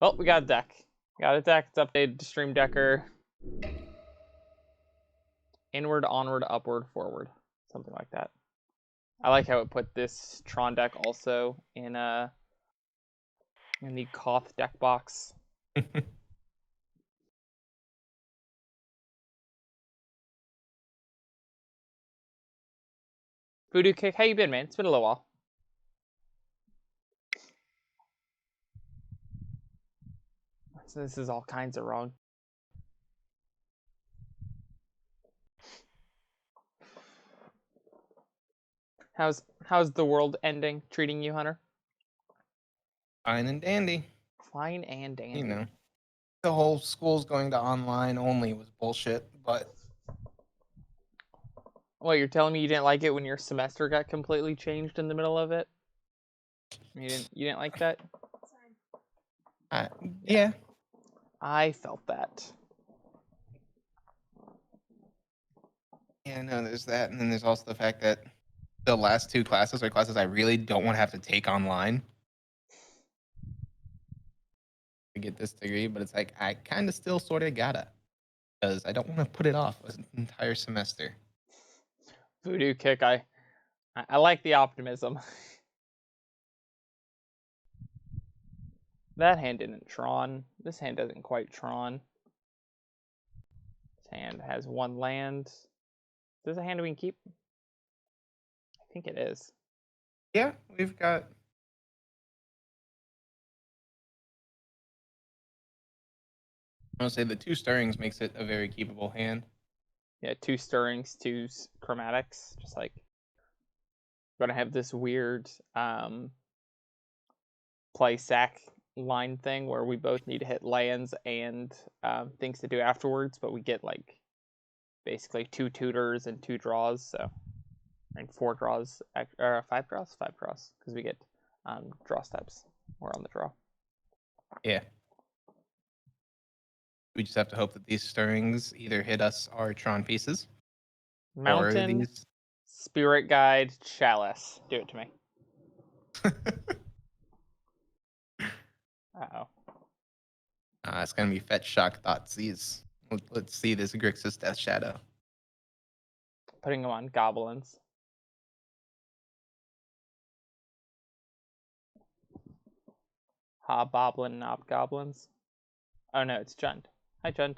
Well, we got a deck. Got a deck. It's updated to Stream Decker. Inward, onward, upward, forward. Something like that. I like how it put this Tron deck also in the Koth deck box. Voodoo Kick, how you been, man? It's been a little while. So this is all kinds of wrong. How's the world ending treating you, Hunter? Fine and dandy. Fine and dandy. You know, the whole school's going to online only was bullshit, but Well, you're telling me you didn't like it when your semester got completely changed in the middle of it? You didn't like that? yeah. I felt that. Yeah, no, there's that, and then there's also the fact that the last two classes are classes I really don't want to have to take online to get this degree, but it's like I kind of still sort of gotta, because I don't want to put it off an entire semester. Voodoo Kick, I like the optimism. That hand didn't Tron. This hand doesn't quite Tron. This hand has one land. Is this a hand we can keep? I think it is. Yeah, we've got. I would say the two stirrings makes it a very keepable hand. Yeah, 2 stirrings, 2 chromatics. Just like gonna have this weird play sack line thing where we both need to hit lands and things to do afterwards, but we get like basically 2 tutors and 2 draws, so and 4 draws, or 5 draws, because we get draw steps. We're on the draw. Yeah. We just have to hope that these stirrings either hit us our Tron pieces. Mountain, or these... Spirit Guide, Chalice. Do it to me. Uh-oh. It's going to be Fetch Shock Thoughtseize. Let's see this Grixis Death Shadow. Putting them on goblins. Hobgoblin, Knobgoblins. Oh no, it's Jund. Hi, Jund.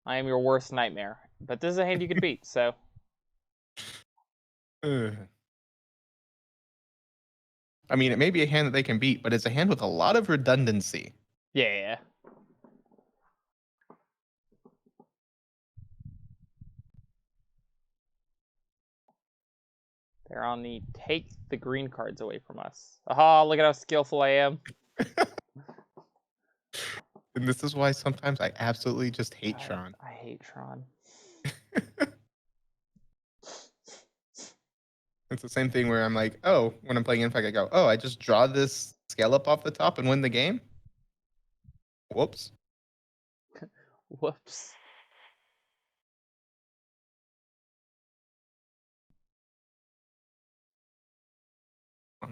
I am your worst nightmare. But this is a hand you could beat, so. I mean, it may be a hand that they can beat, but it's a hand with a lot of redundancy. Yeah. They're on the take the green cards away from us. Aha, look at how skillful I am. And this is why sometimes I absolutely just hate Tron. I hate Tron. It's the same thing where I'm like, oh, when I'm playing Infect, I go, oh, I just draw this scale up off the top and win the game? Whoops. Whoops.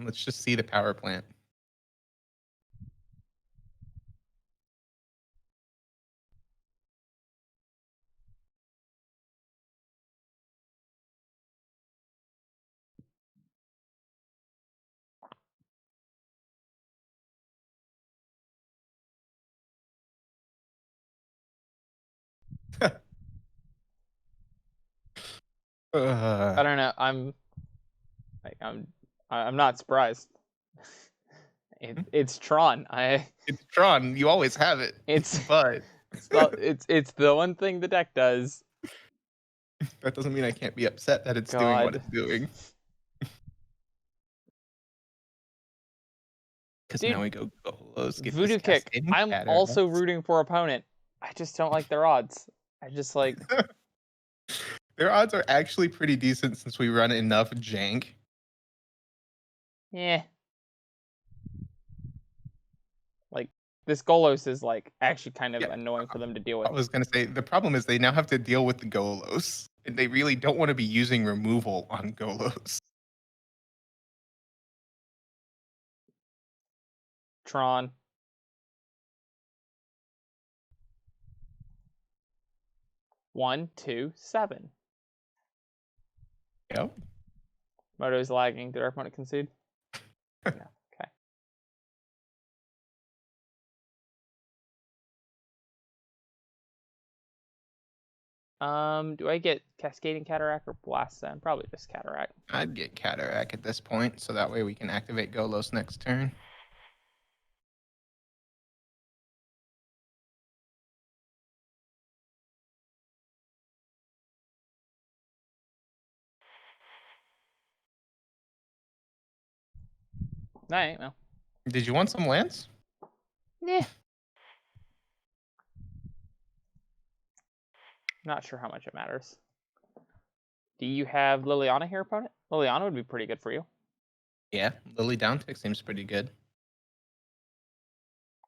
Let's just see the power plant. I don't know. I'm not surprised. It's Tron. It's Tron. You always have it. But it's the one thing the deck does. That doesn't mean I can't be upset that it's doing what it's doing. Because now we go Golos. Voodoo Kick. I'm also rooting for opponent. I just don't like their odds. I just like. Their odds are actually pretty decent since we run enough jank. Yeah. Like, this Golos is, like, actually kind of annoying for them to deal with. I was going to say, the problem is they now have to deal with the Golos. And they really don't want to be using removal on Golos. Tron. One, two, 7. Yep. Moto is lagging. Did our opponent concede? No. Okay. Do I get Cascading Cataract or Blast Zone? Probably just Cataract. I'd get Cataract at this point, so that way we can activate Golos next turn. Alright, well. Did you want some lands? Yeah. Not sure how much it matters. Do you have Liliana here, opponent? Liliana would be pretty good for you. Yeah, Lily Downtick seems pretty good.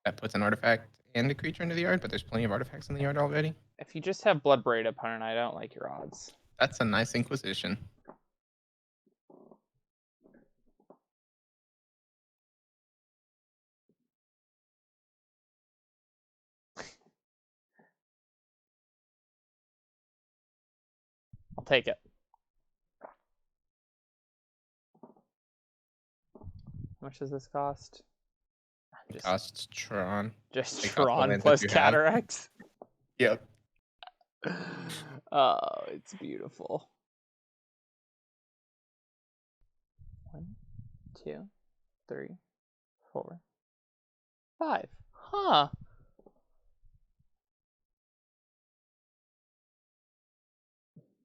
That puts an artifact and a creature into the yard, but there's plenty of artifacts in the yard already. If you just have Bloodbraid, opponent, I don't like your odds. That's a nice Inquisition. I'll take it. How much does this cost? Costs Tron. Just Take off the Tron lands plus that you have. Cataracts. Yep. Oh, it's beautiful. 1, 2, 3, 4, 5. Huh.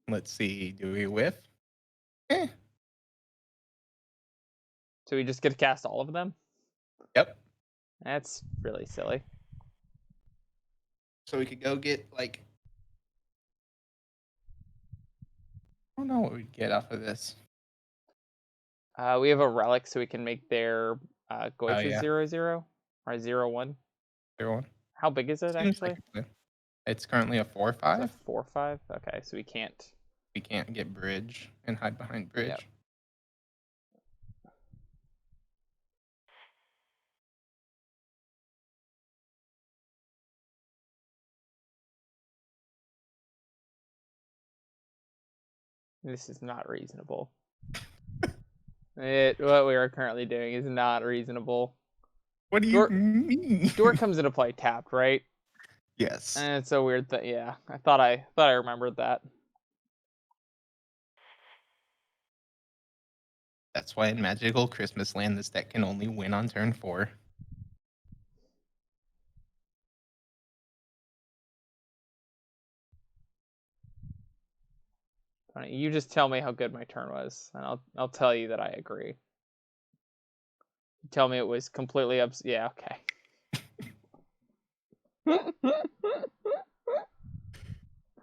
Let's see. Do we whiff? Eh. So we just get to cast all of them? Yep. That's really silly. So we could go get, like... I don't know what we'd get off of this. We have a relic, so we can make their Goichu yeah. 0/0 or 0/1. 0/1. How big is it Seems actually? like a plan. It's currently a 4/5. It's a 4/5. Okay, so we can't. We can't get bridge and hide behind bridge. Yep. This is not reasonable. What we are currently doing is not reasonable. What do you mean? Door comes into play tapped, right? Yes. And it's a weird thing. Yeah, I thought I remembered that. That's why in Magical Christmas Land, this deck can only win on turn 4. You just tell me how good my turn was, and I'll tell you that I agree. You tell me it was completely yeah, okay.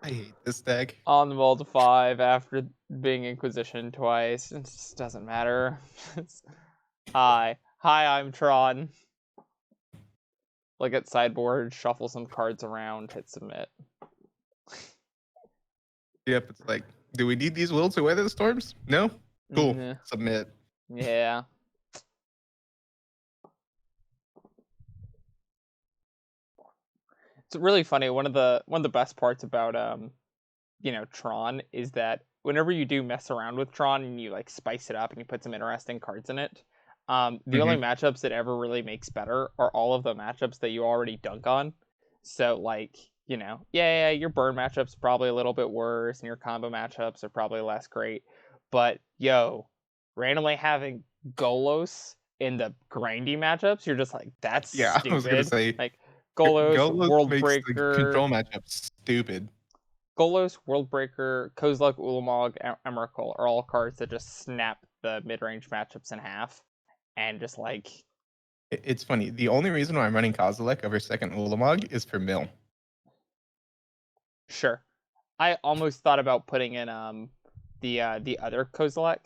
I hate this deck. On the mull to 5 after being Inquisition twice. It just doesn't matter. Hi, I'm Tron. Look at sideboard, shuffle some cards around, hit submit. Yep, it's like, do we need these Will to weather the storms? No? Cool. Submit. Yeah. It's really funny. One of the best parts about Tron is that whenever you do mess around with Tron and you like spice it up and you put some interesting cards in it, the only matchups it ever really makes better are all of the matchups that you already dunk on. So like, yeah, your burn matchups probably a little bit worse and your combo matchups are probably less great. But randomly having Golos in the grindy matchups, you're just like, that's stupid. I was gonna say, like Golos World makes Breaker, the control matchup stupid. Golos, World Breaker, Kozilek, Ulamog, Emrakul are all cards that just snap the mid-range matchups in half. And just like... It's funny. The only reason why I'm running Kozilek over second Ulamog is for mill. Sure. I almost thought about putting in the other Kozilek,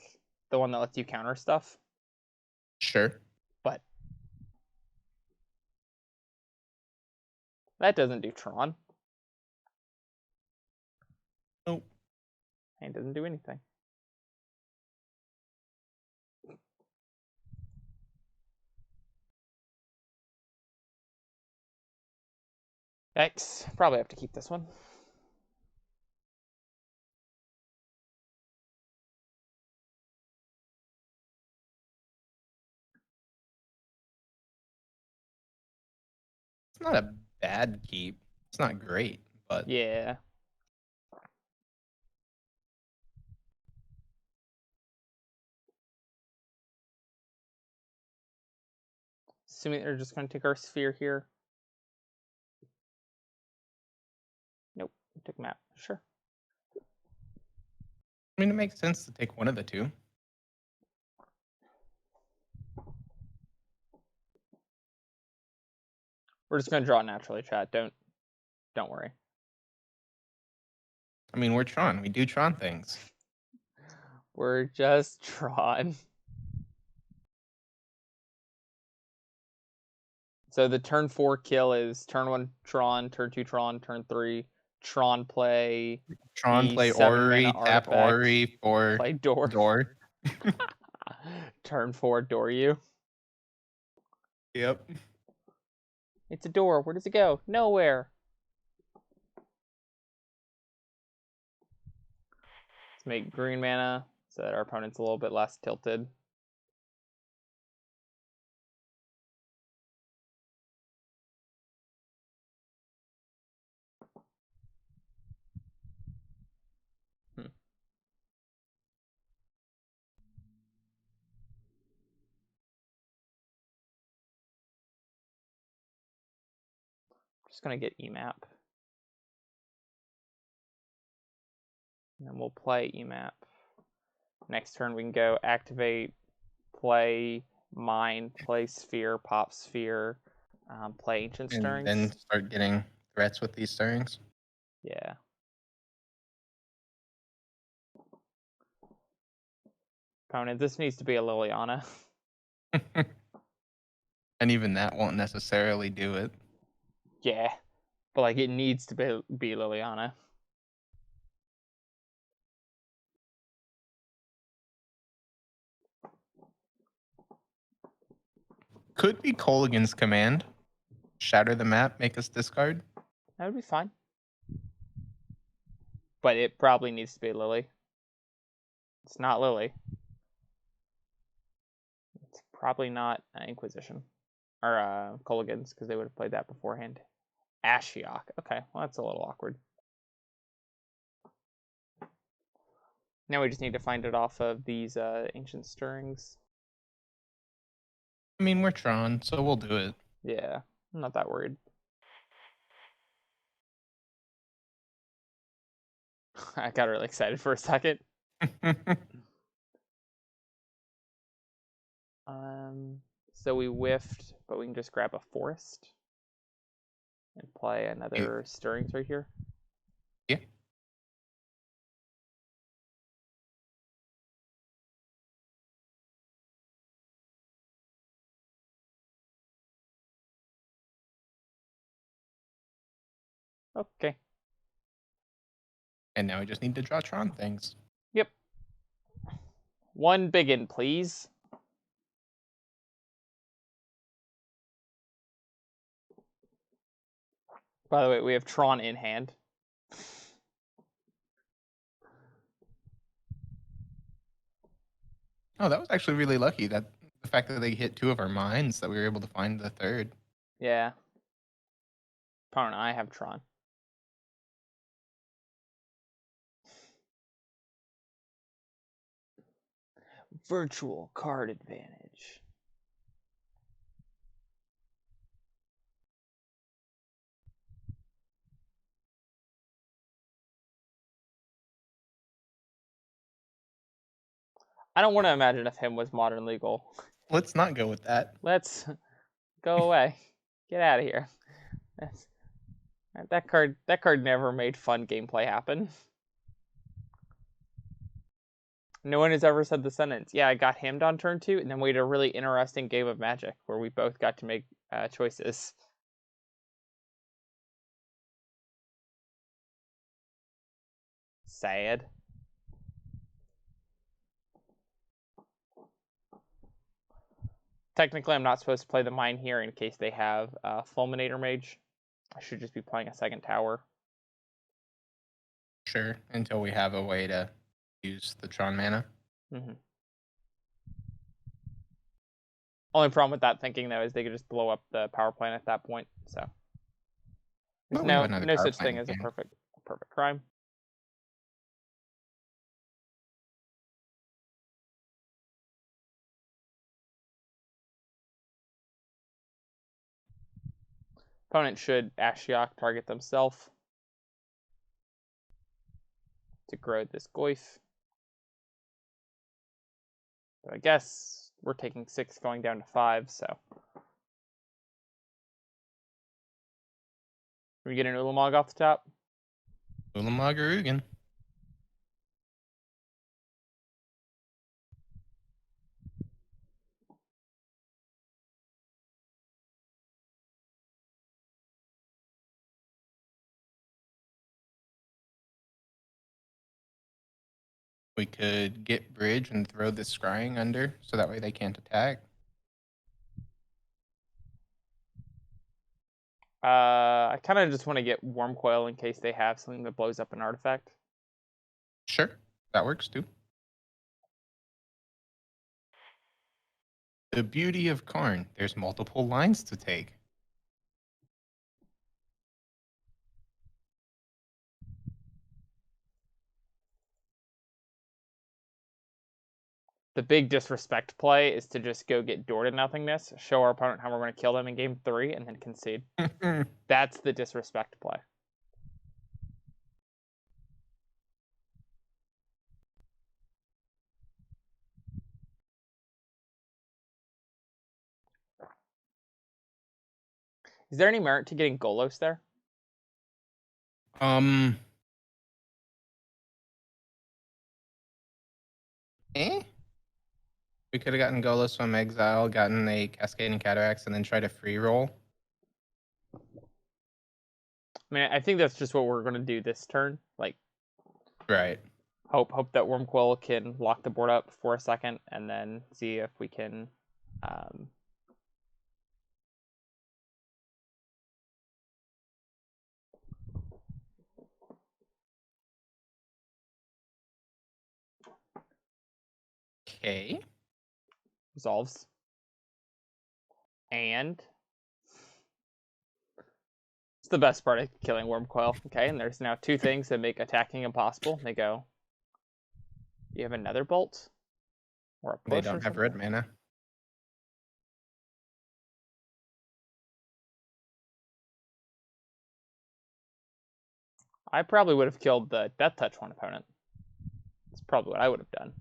the one that lets you counter stuff. Sure. But that doesn't do Tron. Nope. And it doesn't do anything. X. Probably have to keep this one. It's not a bad keep. It's not great, but Yeah. Assuming they're just going to take our sphere here. Nope. Took map. Sure. I mean, it makes sense to take one of the two. We're just going to draw naturally, chat. Don't worry. I mean, we're Tron. We do Tron things. We're just Tron. So the turn 4 kill is turn 1 Tron, turn 2 Tron, turn 3 Tron play Tron the play 7 mana Orrary, tap artifact. Orrary for Play door. door. Turn 4 door you. Yep. It's a door. Where does it go? Nowhere. Let's make green mana so that our opponent's a little bit less tilted. Just going to get EMAP. And then we'll play EMAP. Next turn we can go activate, play mine, play sphere, pop sphere, play ancient stirrings. And then start getting threats with these stirrings. Yeah. Opponent, this needs to be a Liliana. And even that won't necessarily do it. Yeah. But like it needs to be Liliana. Could be Colligan's command. Shatter the map, make us discard. That would be fine. But it probably needs to be Lily. It's not Lily. It's probably not Inquisition. Or Colligan's, because they would have played that beforehand. Ashiok. Okay, well that's a little awkward. Now we just need to find it off of these ancient stirrings. I mean, we're Tron, so we'll do it. Yeah, I'm not that worried. I got really excited for a second. So we whiffed, but we can just grab a forest and play another stirrings right here. Yeah. Okay. And now we just need to draw Tron things. Yep. One biggin, please. By the way, we have Tron in hand. Oh, that was actually really lucky. That the fact that they hit 2 of our mines, that we were able to find the 3rd. Yeah. Opponent, I have Tron. Virtual card advantage. I don't want to imagine if him was modern legal. Let's not go with that. Let's go away. Get out of here. That card never made fun gameplay happen. No one has ever said the sentence, yeah, I got hammed on turn 2, and then we had a really interesting game of Magic where we both got to make choices. Sad. Technically, I'm not supposed to play the mine here in case they have Fulminator Mage. I should just be playing a second tower. Sure, until we have a way to use the Tron mana. Only problem with that thinking though is they could just blow up the power plant at that point. So there's But we have no another no power such plant thing in as a hand. perfect crime. Opponent should Ashiok target themselves to grow this Goyf. So I guess we're taking 6 going down to 5, so. We get an Ulamog off the top? Ulamog or Ugin. We could get bridge and throw the scrying under, so that way they can't attack. I kind of just want to get Worm Coil in case they have something that blows up an artifact. Sure, that works too. The beauty of Karn, there's multiple lines to take. The big disrespect play is to just go get door to nothingness, show our opponent how we're going to kill them in game 3, and then concede. That's the disrespect play. Is there any merit to getting Golos there? We could have gotten Golos from exile, gotten a Cascading Cataracts, and then tried a free roll. I mean, I think that's just what we're going to do this turn. Like, right. Hope that Wormquill can lock the board up for a second, and then see if we can. Okay. Resolves. And it's the best part of killing Wormcoil. Okay, and there's now 2 things that make attacking impossible. They go, you have another bolt? Or a push They don't or have something? red mana. I probably would have killed the Death Touch one opponent. That's probably what I would have done.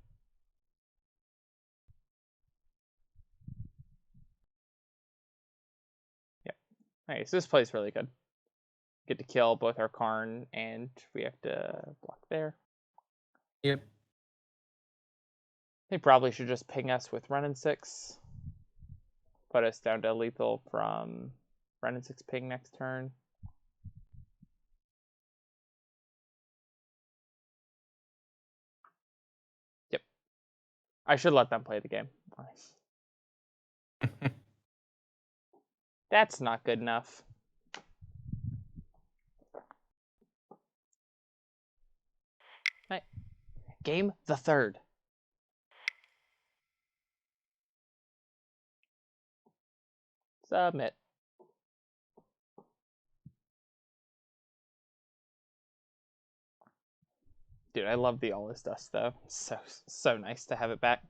Yep. Okay, so this plays really good. Get to kill both our Karn, and we have to block there. Yep. They probably should just ping us with Run and 6. Put us down to lethal from Run and 6 ping next turn. Yep. I should let them play the game. That's not good enough. Right. Game the 3rd. Submit. Dude, I love the All Is Dust though. So nice to have it back.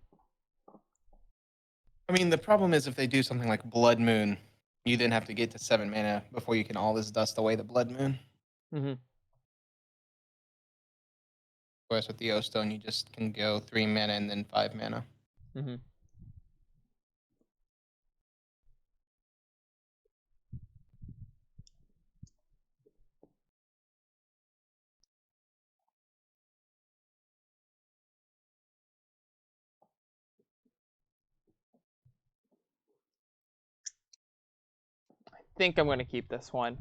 I mean, the problem is if they do something like Blood Moon, you then have to get to 7 mana before you can all this dust away the Blood Moon. Whereas with the O Stone, you just can go 3 mana and then 5 mana. I think I'm going to keep this one,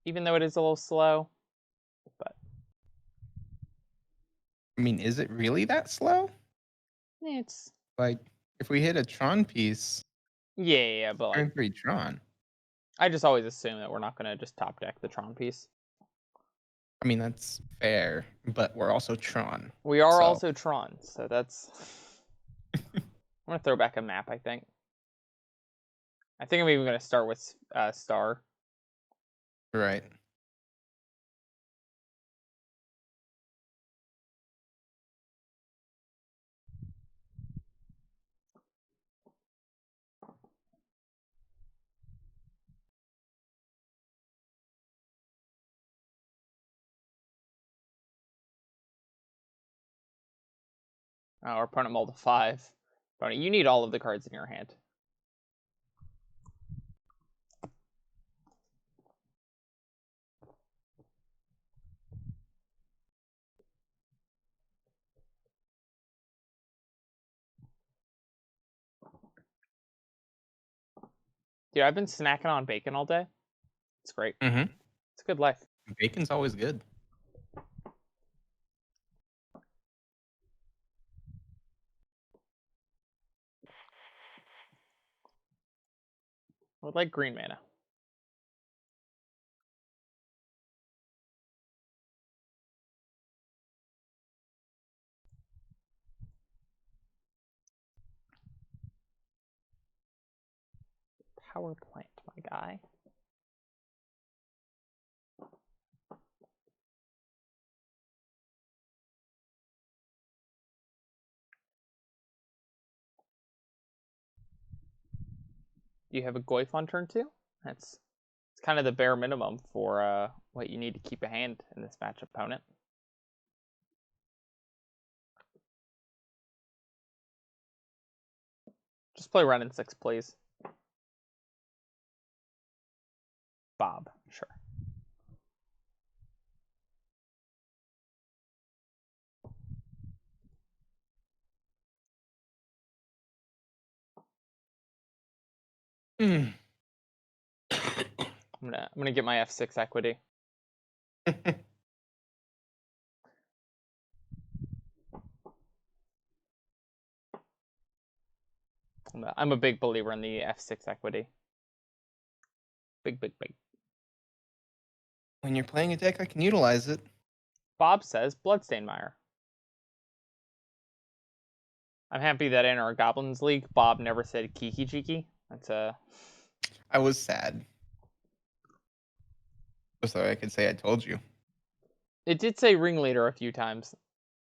even though it is a little slow. But I mean, is it really that slow? it's Like, if we hit a Tron piece, yeah, but like turn 3 Tron. I just always assume that we're not going to just top deck the Tron piece. I mean, that's fair, but we're also Tron. We are so. also Tron, so that's... I'm going to throw back a map, I think. I think I'm even going to start with Star. Right. Our opponent mulled a 5. Opponent, you need all of the cards in your hand. Dude, I've been snacking on bacon all day. It's great. Mm-hmm. It's a good life. Bacon's always good. I would like green mana. Power plant, my guy. You have a Goyf on turn 2? It's kind of the bare minimum for what you need to keep a hand in this match, opponent. Just play Run in 6, please. Bob, sure. Mm. I'm gonna get my F6 equity. I'm a big believer in the F6 equity. Big. When you're playing a deck, I can utilize it. Bob says Bloodstained Mire. I'm happy that in our Goblins League, Bob never said Kiki Jiki. That's a... I was sad. Just so I could say I told you. It did say Ringleader a few times.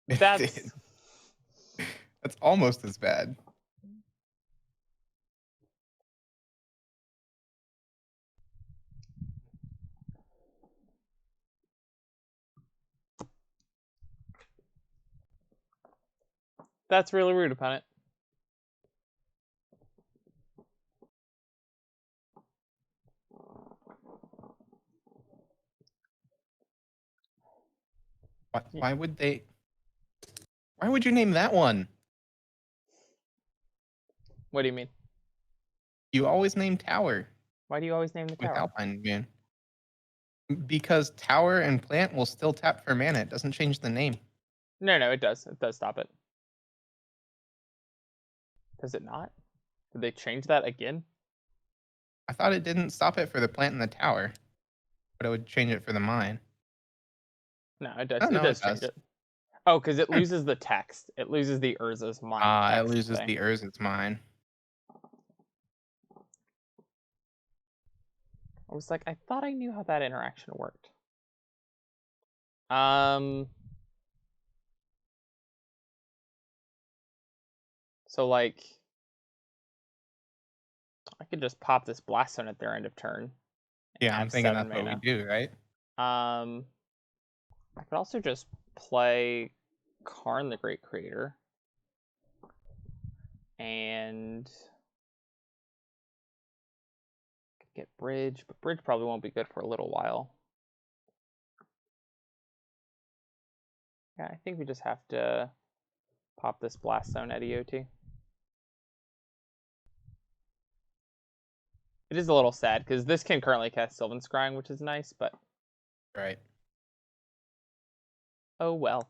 That's... That's almost as bad. That's really rude, opponent. Why would they? Why would you name that one? What do you mean? You always name Tower Why do you always name the with tower? Alpine Moon. Because Tower and Plant will still tap for mana. It doesn't change the name. No, it does. It does stop it. Does it not? Did they change that again? I thought it didn't stop it for the Plant and the Tower, but it would change it for the Mine. No, it does. Oh, It no, does it change does. it. Oh, because it loses the text. It loses the Urza's Mine It text loses thing. the Urza's Mine. I was like, I thought I knew how that interaction worked. So like, I could just pop this Blast Zone at their end of turn. Yeah, I'm thinking that's what we do, right? I could also just play Karn the Great Creator. And get Bridge, but Bridge probably won't be good for a little while. Yeah, I think we just have to pop this Blast Zone at EOT. It is a little sad, because this can currently cast Sylvan Scrying, which is nice, but... Right. Oh well.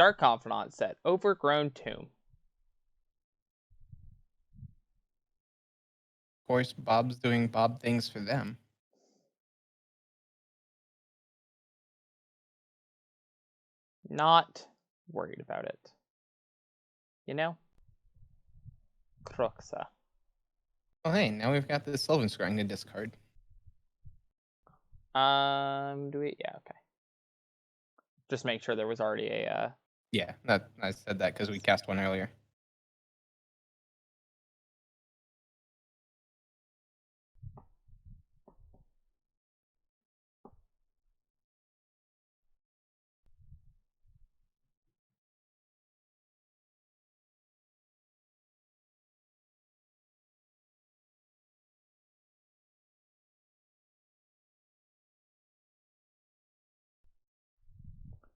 Dark Confidant said, Overgrown Tomb. Of course, Bob's doing Bob things for them. Not worried about it. You know? Cruxa. Oh, hey, now we've got this Sylvan Scrying to discard. Do we? Yeah, okay. Just make sure there was already a... Yeah, I said that because we cast one earlier.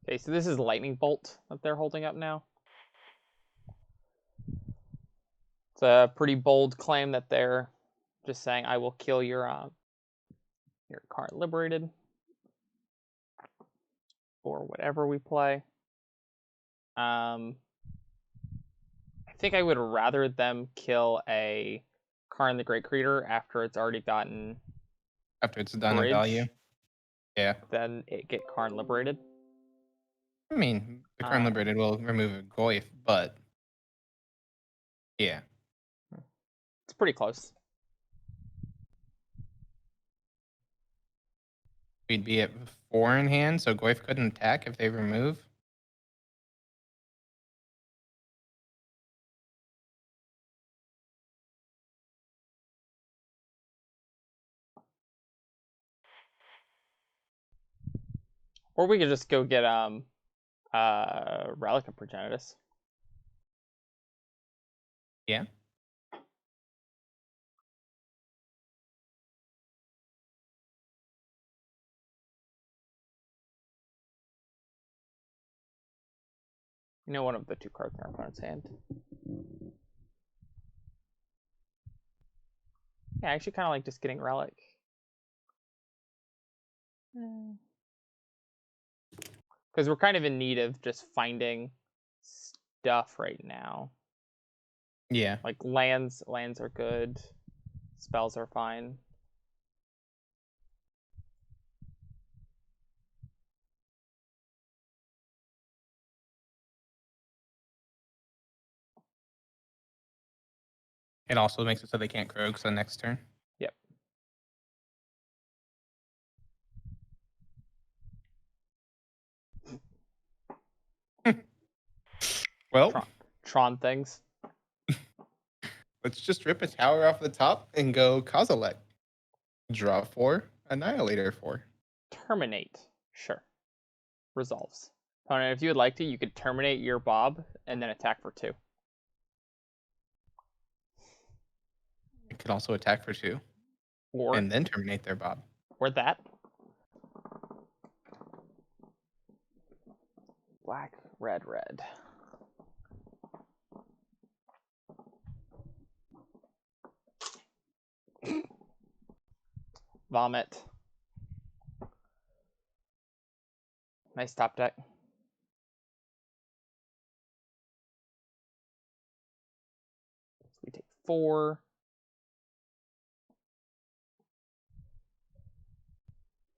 Okay, so this is Lightning Bolt that they're holding up now. It's a pretty bold claim that they're just saying, I will kill your card liberated. Or whatever we play. I think I would rather them kill a Karn the Great Creator after it's already gotten... After it's done a value. Yeah. Then it get Karn liberated. I mean, the Karn liberated will remove a Goyf, but yeah. It's pretty close. We'd be at 4 in hand, so Goyf couldn't attack if they remove. Or we could just go get Relic of Progenitus. Yeah. You know, one of the two cards in our opponent's hand. Yeah, I actually kind of like just getting Relic. Because we're kind of in need of just finding stuff right now. Yeah. Like lands are good. Spells are fine. It also makes it so they can't Krogs the next turn. Yep. Well, Tron things. Let's just rip a tower off the top and go Kozilek. Draw 4, Annihilator 4. Terminate. Sure. Resolves. Opponent, if you would like to, you could terminate your Bob and then attack for 2. It could also attack for 2. Or and then terminate their Bob. Or that. Black, red, red. Vomit. Nice top deck. So we take 4.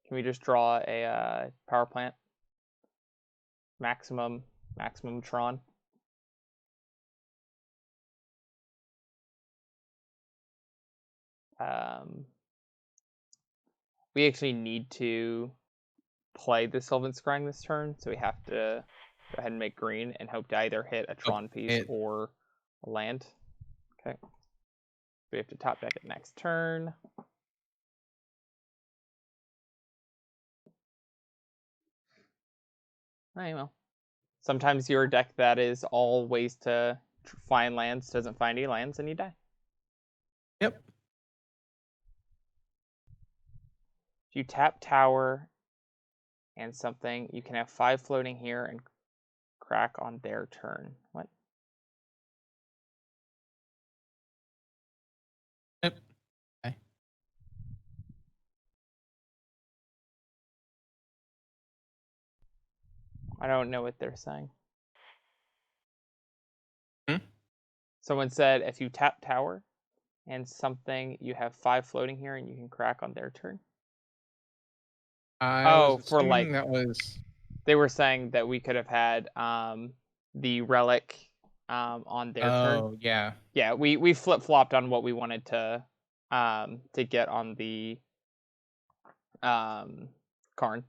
Can we just draw a power plant? Maximum Tron. We actually need to play the Sylvan Scrying this turn, so we have to go ahead and make green and hope to either hit a Tron piece or a land. Okay. We have to top deck it next turn. I know. Sometimes your deck that is all ways to find lands doesn't find any lands and you die. Yep. If you tap tower and something, you can have 5 floating here and crack on their turn. What? Yep. Okay. I don't know what they're saying. Someone said if you tap tower and something, you have 5 floating here and you can crack on their turn. I was For assuming like that was. they were saying that we could have had the relic on their turn. Oh yeah. Yeah, we flip flopped on what we wanted to get on the Karn.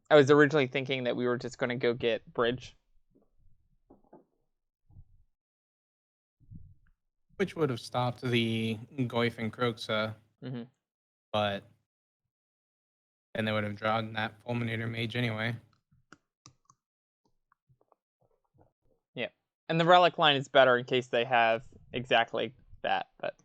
I was originally thinking that we were just going to go get bridge, Which would have stopped the Goyf and Kroxa, but then they would have drawn that Fulminator Mage anyway. Yeah, and the relic line is better in case they have exactly that, but.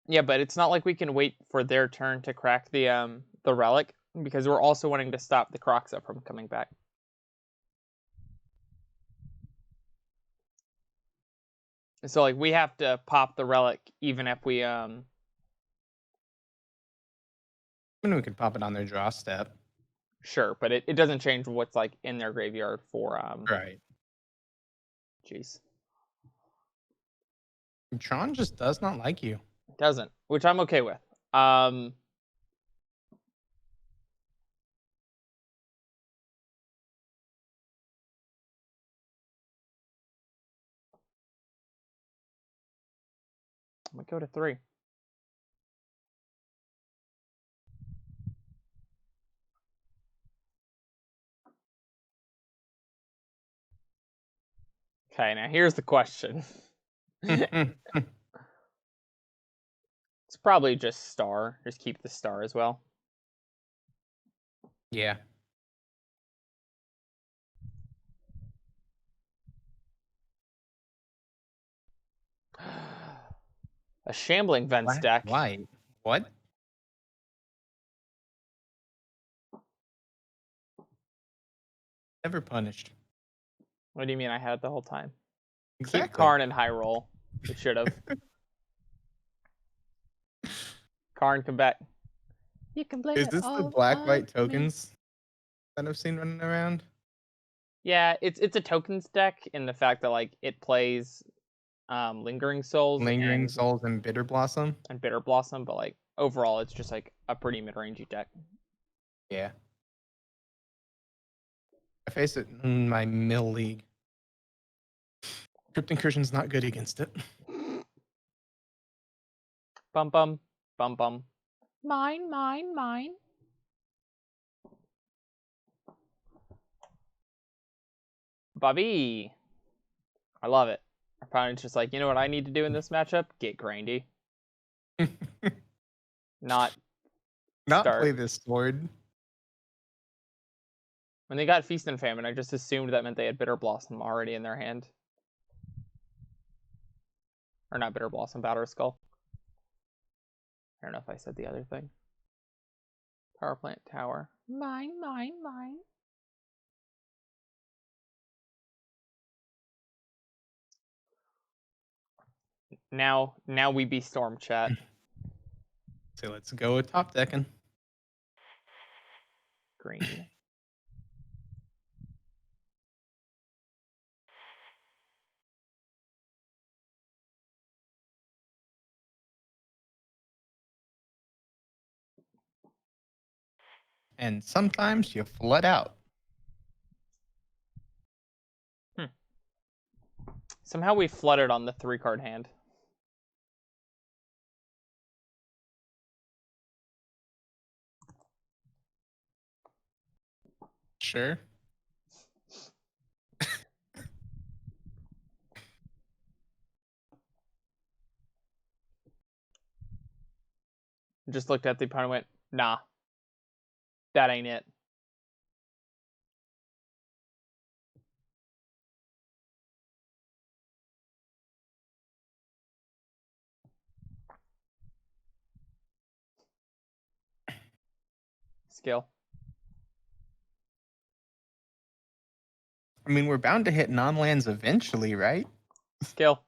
Yeah, but it's not like we can wait for their turn to crack the relic, because we're also wanting to stop the Kroxa from coming back. So like we have to pop the relic even if we I mean, we could pop it on their draw step. Sure, but it doesn't change what's like in their graveyard for Right. Jeez. Tron just does not like you. It doesn't, which I'm okay with. I'm gonna go to 3. Okay, now here's the question. It's probably just star. Just keep the star as well. Yeah. A shambling vents deck. Why? What? Never punished. What do you mean I had it the whole time? Exactly. Keep Karn in high roll. We should have. Karn, come back. You can blame Is it this the all black-white on me. tokens that I've seen running around? Yeah, it's a tokens deck in the fact that like it plays Lingering Souls Lingering Souls and Bitter Blossom? and Bitter Blossom, but like overall it's just like a pretty mid-rangey deck. Yeah. I face it in my mill league. Crypt Incursion's not good against it. Bum bum bum bum. Mine, mine, mine. Bobby. I love it. Our opponent's just like, you know what I need to do in this matchup? Get grindy. Not start. Play this sword. When they got Feast and Famine, I just assumed that meant they had Bitter Blossom already in their hand. Or not Bitter Blossom, Battered Skull. I don't know if I said the other thing. Power plant tower. Mine, mine, mine. Now we be Storm Chat. So let's go with top decking. Green. And sometimes you flood out. Somehow we flooded on the 3-card hand. Sure. Just looked at the opponent and went, nah. That ain't it. Skill. I mean, we're bound to hit non-lands eventually, right? Skill.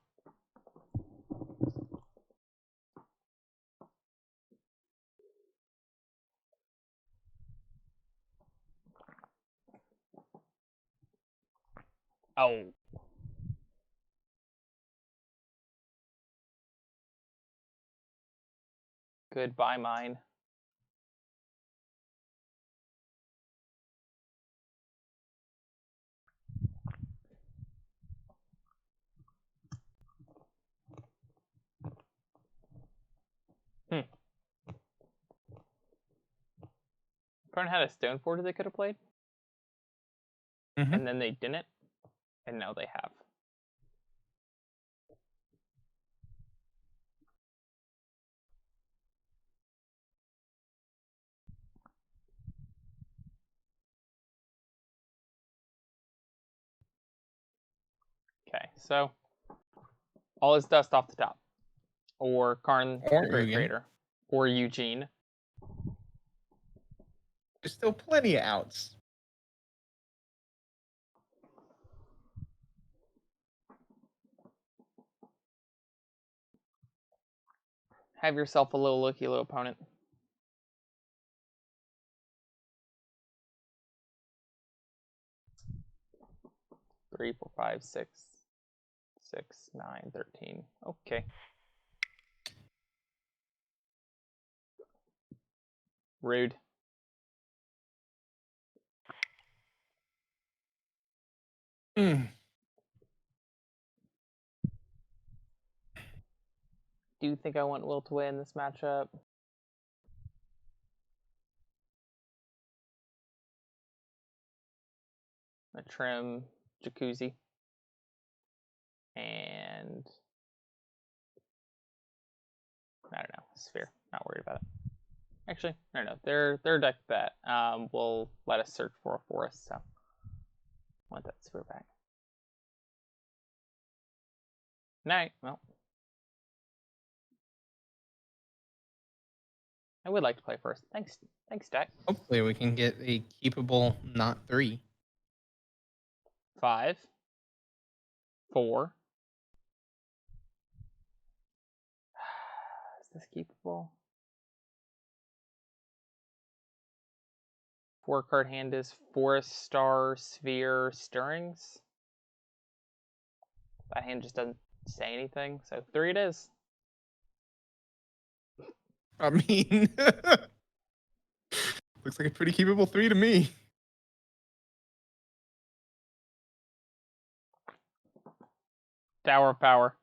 Oh. Goodbye, mine. Tron had a stone forge they could have played, and then they didn't, and now they have. Okay, so all his dust off the top, or Karn Or the Great Ugin. Creator, or Eugene. There's still plenty of outs. Have yourself a little looky-loo opponent. Three, 4, 5, 6, 6, 9, 13. Okay. Rude. Mm. Do you think I want Will to win this matchup? A trim jacuzzi. And I don't know, sphere. Not worried about it. Actually, I don't know. Their deck that will let us search for a forest, so I want that sphere back. Night. Well, I would like to play first. Thanks, deck. Hopefully we can get a keepable not 3. 5, 4. Is this keepable? 4-card hand is Forest, Star, Sphere, Stirrings. That hand just doesn't say anything, so 3 it is. I mean, looks like a pretty keepable 3 to me. Tower of Power.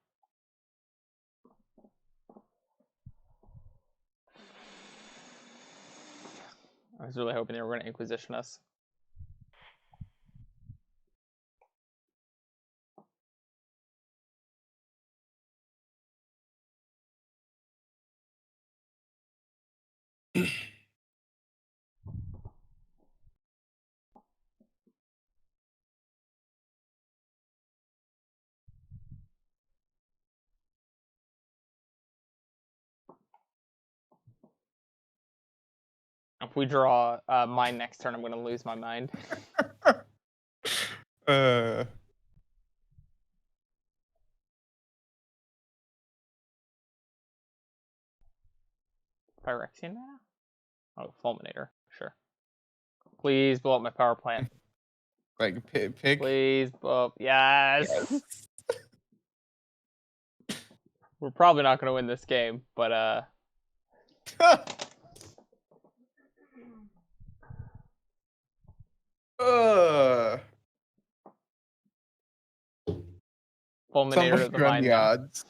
I was really hoping they were going to Inquisition us. If we draw mine next turn, I'm going to lose my mind. Phyrexian mana? Oh, Fulminator. Sure. Please blow up my power plant. Like, pick. Please blow up. Yes! Yes. We're probably not going to win this game, but Fulminator to the mind now. Odds.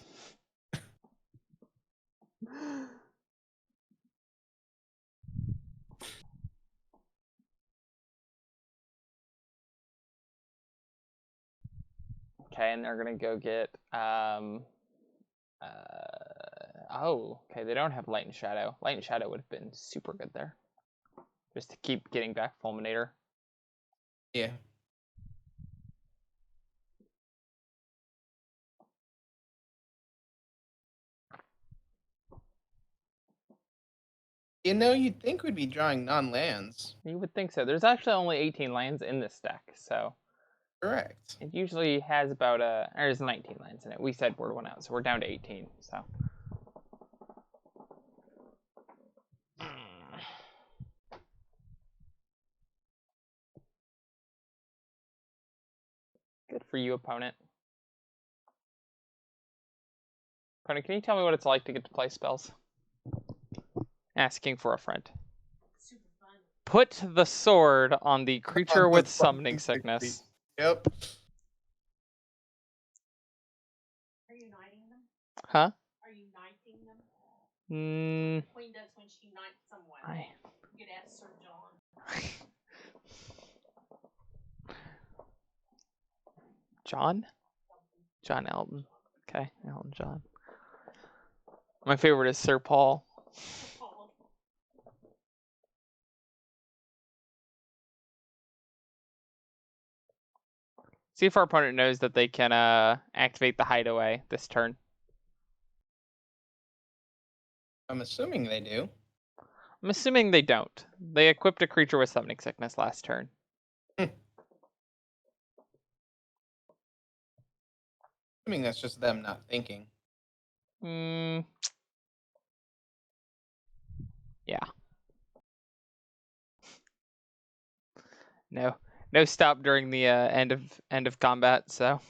Okay, and they're gonna go get oh, okay, they don't have Light and Shadow. Light and Shadow would have been super good there. Just to keep getting back Fulminator. Yeah. You know, you'd think we'd be drawing non-lands. You would think so. There's actually only 18 lands in this deck, so Correct. it usually has about there's 19 lands in it. We said word one out, so we're down to 18. So Good for you, opponent. Opponent, can you tell me what it's like to get to play spells? Asking for a friend. Super fun. Put the sword on the creature with summoning sickness. Yep. Are you knighting them? Huh? Are you knighting them? Queen does when she knights someone. You could ask Sir John. John? John Elton. Okay, Elton John. My favorite is Sir Paul. See if our opponent knows that they can activate the hideaway this turn. I'm assuming they do. I'm assuming they don't. They equipped a creature with summoning sickness last turn. Assuming that's just them not thinking. Yeah. No stop during the end of combat. So.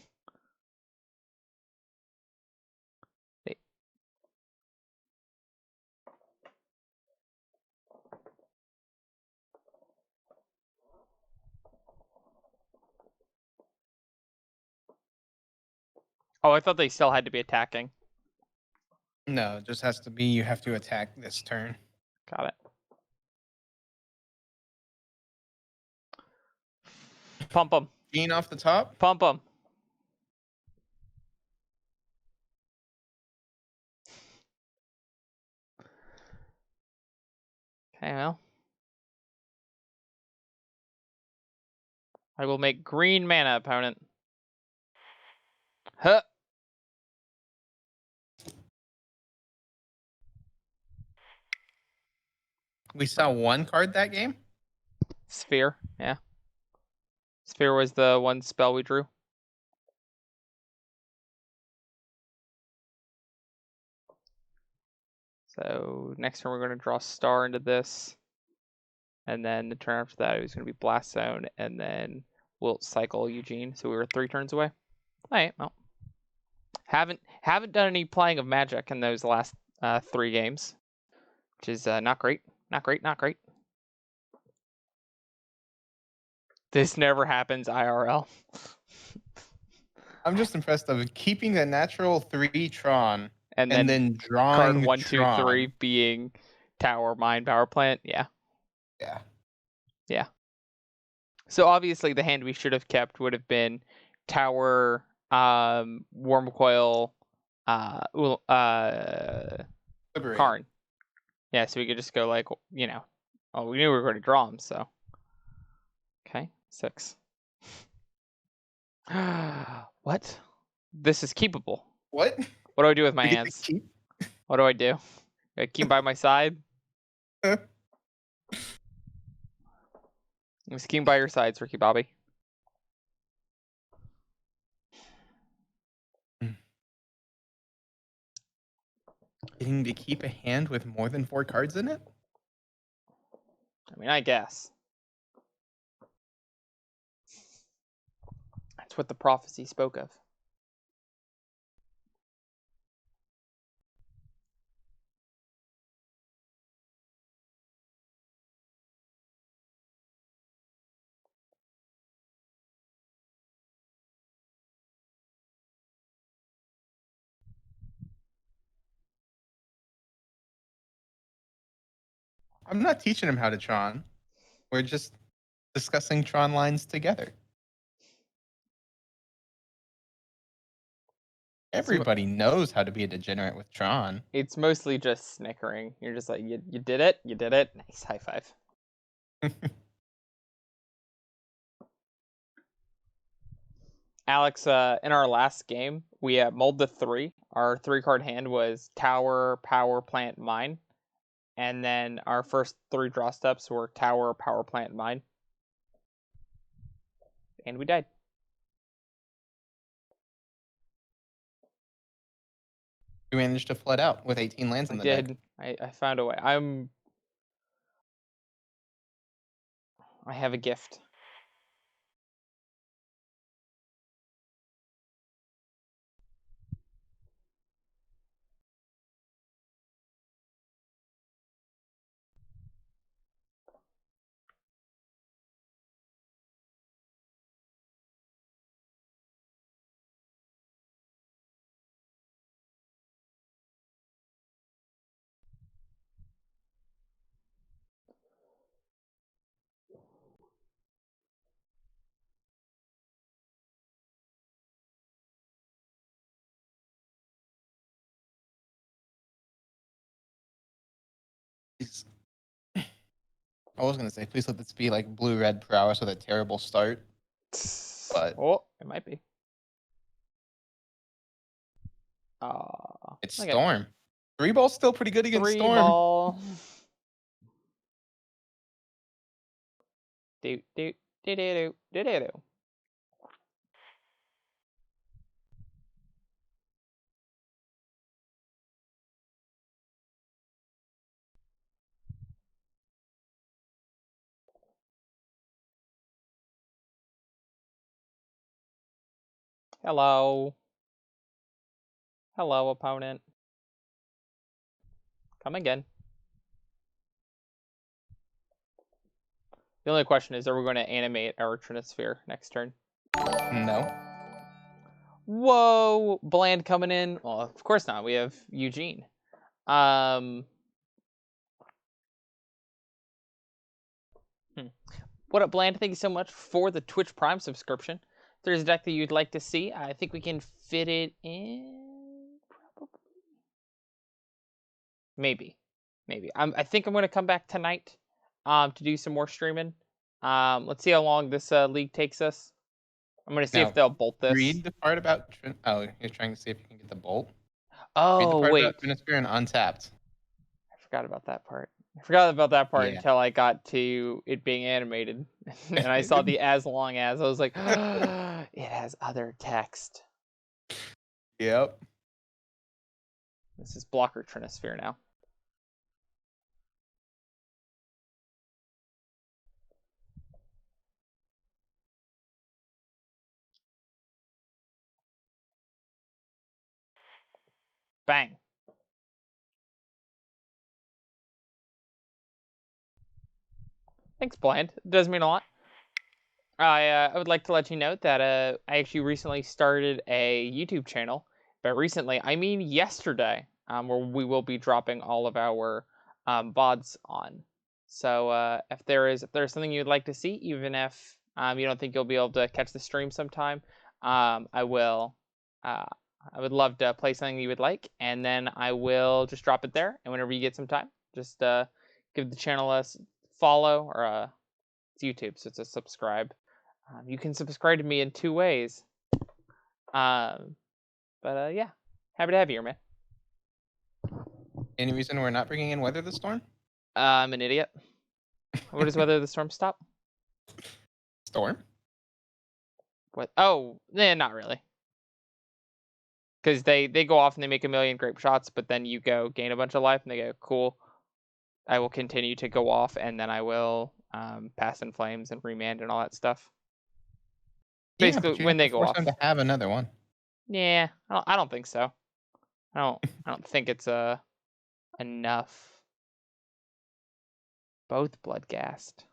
Oh, I thought they still had to be attacking. No, it just has to be you have to attack this turn. Got it. Pump them. Gene off the top? Pump them. Okay, well. I will make green mana, opponent. Huh. We saw one card that game? Sphere, yeah. Sphere was the one spell we drew. So next turn we're going to draw Star into this. And then the turn after that it was going to be Blast Zone. And then we'll cycle Eugene. So we were 3 turns away. Alright, well. Haven't done any playing of Magic in those last 3 games. Which is not great. Not great, not great. This never happens IRL. I'm just impressed of keeping a natural 3 Tron and then drawing card 1, Tron. 2, 3 being Tower, Mine, Power Plant. Yeah. Yeah. Yeah. So obviously the hand we should have kept would have been Tower, Worm Coil, Karn. Yeah, so we could just go like, you know, oh, we knew we were going to draw them, so. Okay, 6. What? This is keepable. What? What do I do with my hands? What do I do? I keep by my side? Just keep by your sides, Ricky Bobby. Getting to keep a hand with more than 4 cards in it? I mean, I guess. That's what the prophecy spoke of. I'm not teaching him how to Tron. We're just discussing Tron lines together. Everybody knows how to be a degenerate with Tron. It's mostly just snickering. You're just like, you did it, you did it. Nice, high five. Alex, in our last game, we mulled the 3. Our 3-card hand was Tower, Power Plant, Mine. And then our first 3 draw steps were Tower, Power Plant, Mine. And we died. You managed to flood out with 18 lands in the deck. I found a way. I have a gift. I was gonna say, please let this be like blue-red prowess with a terrible start. But oh, it might be. It's okay. Storm. 3-ball's still pretty good against Storm. 3-ball. Do. Hello. Hello, opponent. Come again. The only question is, are we going to animate our Trinisphere next turn? No. Whoa, Bland coming in. Well, of course not. We have Eugene. What up, Bland? Thank you so much for the Twitch Prime subscription. If there's a deck that you'd like to see, I think we can fit it in. Probably. Maybe. I think I'm going to come back tonight to do some more streaming. Let's see how long this league takes us. I'm going to see if they'll bolt this. Read the part about... Oh, you're trying to see if you can get the bolt? Oh, read the part wait. about Trinisphere and Untapped. I forgot about that part. Yeah. Until I got to it being animated. And I saw the as long as. I was like, it has other text. Yep. This is blocker Trinisphere now. Bang. Thanks, Blind. It does mean a lot. I would like to let you know that I actually recently started a YouTube channel. By recently, I mean yesterday, where we will be dropping all of our VODs on. So if there's something you'd like to see, even if you don't think you'll be able to catch the stream sometime, I would love to play something you would like, and then I will just drop it there. And whenever you get some time, just give the channel a follow, or it's YouTube, so it's a subscribe. You can subscribe to me in 2 ways. Yeah, happy to have you here, man. Any reason we're not bringing in Weather the Storm? I'm an idiot. What does Weather the Storm stop? Storm? What? Oh, not really. Because they go off and they make a million grape shots, but then you go gain a bunch of life, and they go, cool. I will continue to go off, and then I will pass in flames and remand and all that stuff. Basically, when they go off. To have another one. Yeah, I don't think so. I don't think it's enough. Both Bloodghast.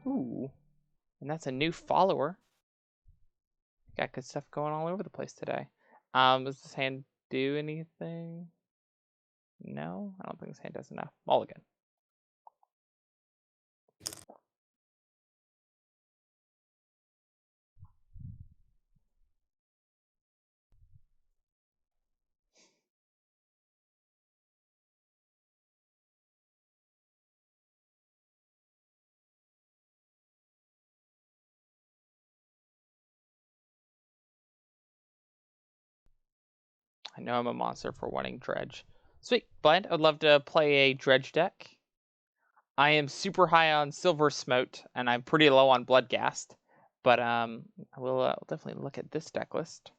Ooh, and that's a new follower. Got good stuff going all over the place today. Does this hand do anything? No, I don't think this hand does enough. Mulligan. I know I'm a monster for wanting Dredge. Sweet, Blind. I'd love to play a Dredge deck. I am super high on Silver Smote, and I'm pretty low on Bloodghast. But I will definitely look at this deck list.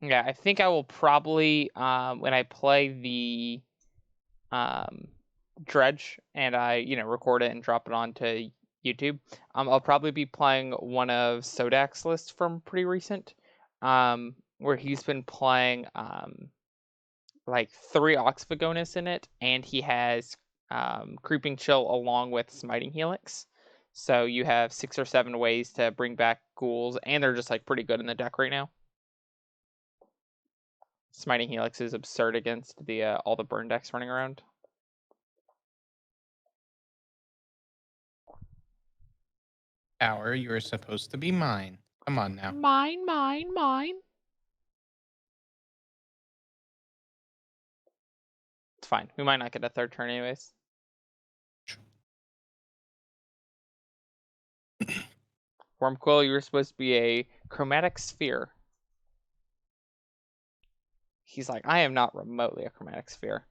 Yeah, I think I will probably when I play the Dredge and I record it and drop it onto YouTube, I'll probably be playing one of Sodak's lists from pretty recent, where he's been playing like 3 Oxvagonis in it, and he has Creeping Chill along with Smiting Helix. So you have 6 or 7 ways to bring back ghouls, and they're just like pretty good in the deck right now. Smiting Helix is absurd against the all the burn decks running around. tower. You were supposed to be mine. Come on now. Mine, mine, mine. It's fine. We might not get a third turn anyways. Wormquill, you were supposed to be a chromatic sphere. He's like, I am not remotely a chromatic sphere.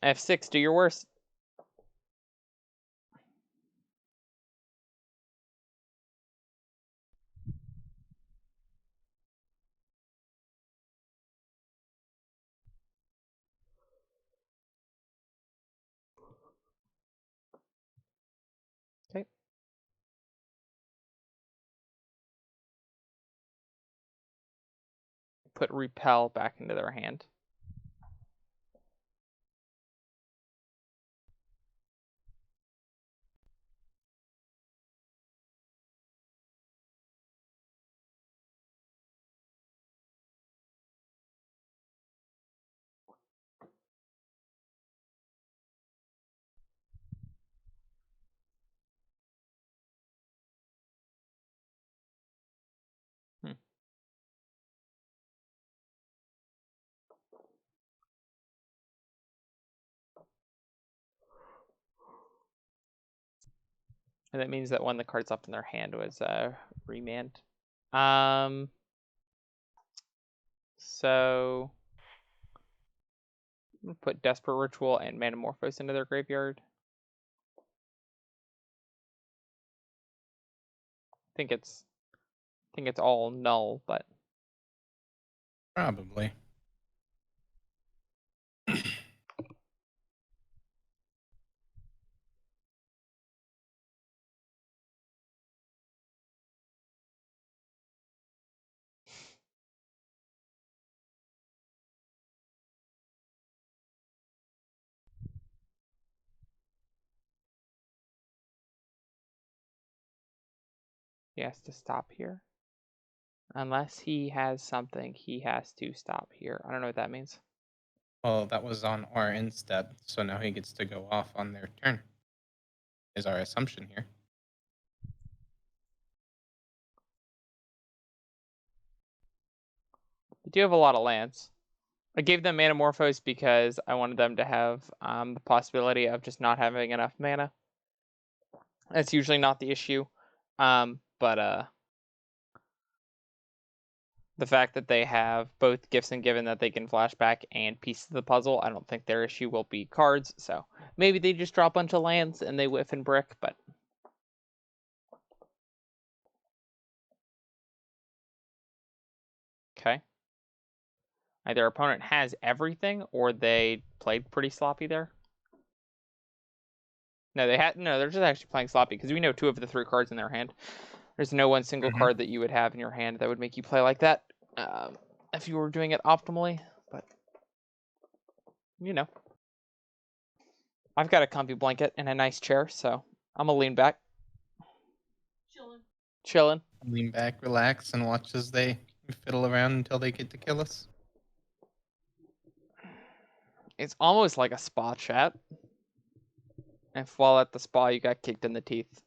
F6, do your worst. Okay. Put repel back into their hand. And that means that one of the cards left in their hand was remand. So I'm gonna put Desperate Ritual and Manamorphose into their graveyard. I think it's all null, but Probably. he has to stop here. Unless he has something, he has to stop here. I don't know what that means. Well, that was on our end step, so now he gets to go off on their turn. Is our assumption here. They do have a lot of lands. I gave them Manamorphose because I wanted them to have the possibility of just not having enough mana. That's usually not the issue. But the fact that they have both Gifts and Given that they can flashback and Piece of the Puzzle, I don't think their issue will be cards. So maybe they just draw a bunch of lands and they whiff and brick, but... Okay. Either opponent has everything or they played pretty sloppy there. No, they're just actually playing sloppy because we know 2 of the 3 cards in their hand. There's no one single card that you would have in your hand that would make you play like that if you were doing it optimally. But you know, I've got a comfy blanket and a nice chair, so I'm gonna lean back, chilling. Lean back, relax, and watch as they fiddle around until they get to kill us. It's almost like a spa chat. If while at the spa you got kicked in the teeth.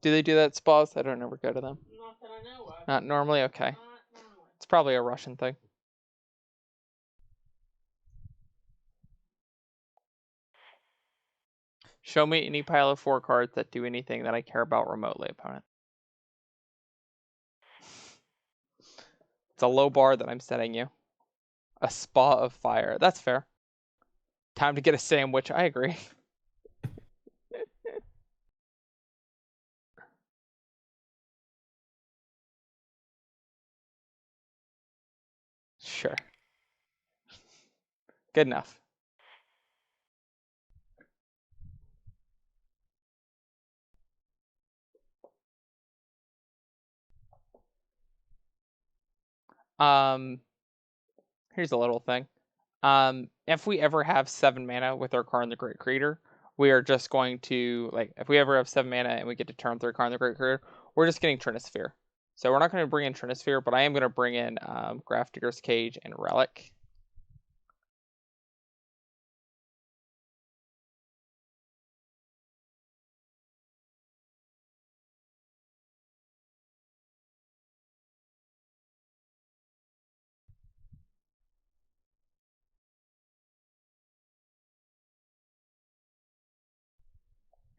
Do they do that at spas? I don't ever go to them. Not that I know of. Not normally? Okay. Not normally. It's probably a Russian thing. Show me any pile of 4 cards that do anything that I care about remotely, opponent. It's a low bar that I'm setting you. A spa of fire. That's fair. Time to get a sandwich. I agree. Sure. Good enough. Here's a little thing. If we ever have 7 mana with our Karn the Great Creator, we are just going to, like, if we ever have 7 mana and we get to turn 3 Karn the Great Creator, we're just getting Trinisphere. So we're not going to bring in Trinisphere, but I am going to bring in Grafdigger's Cage and Relic.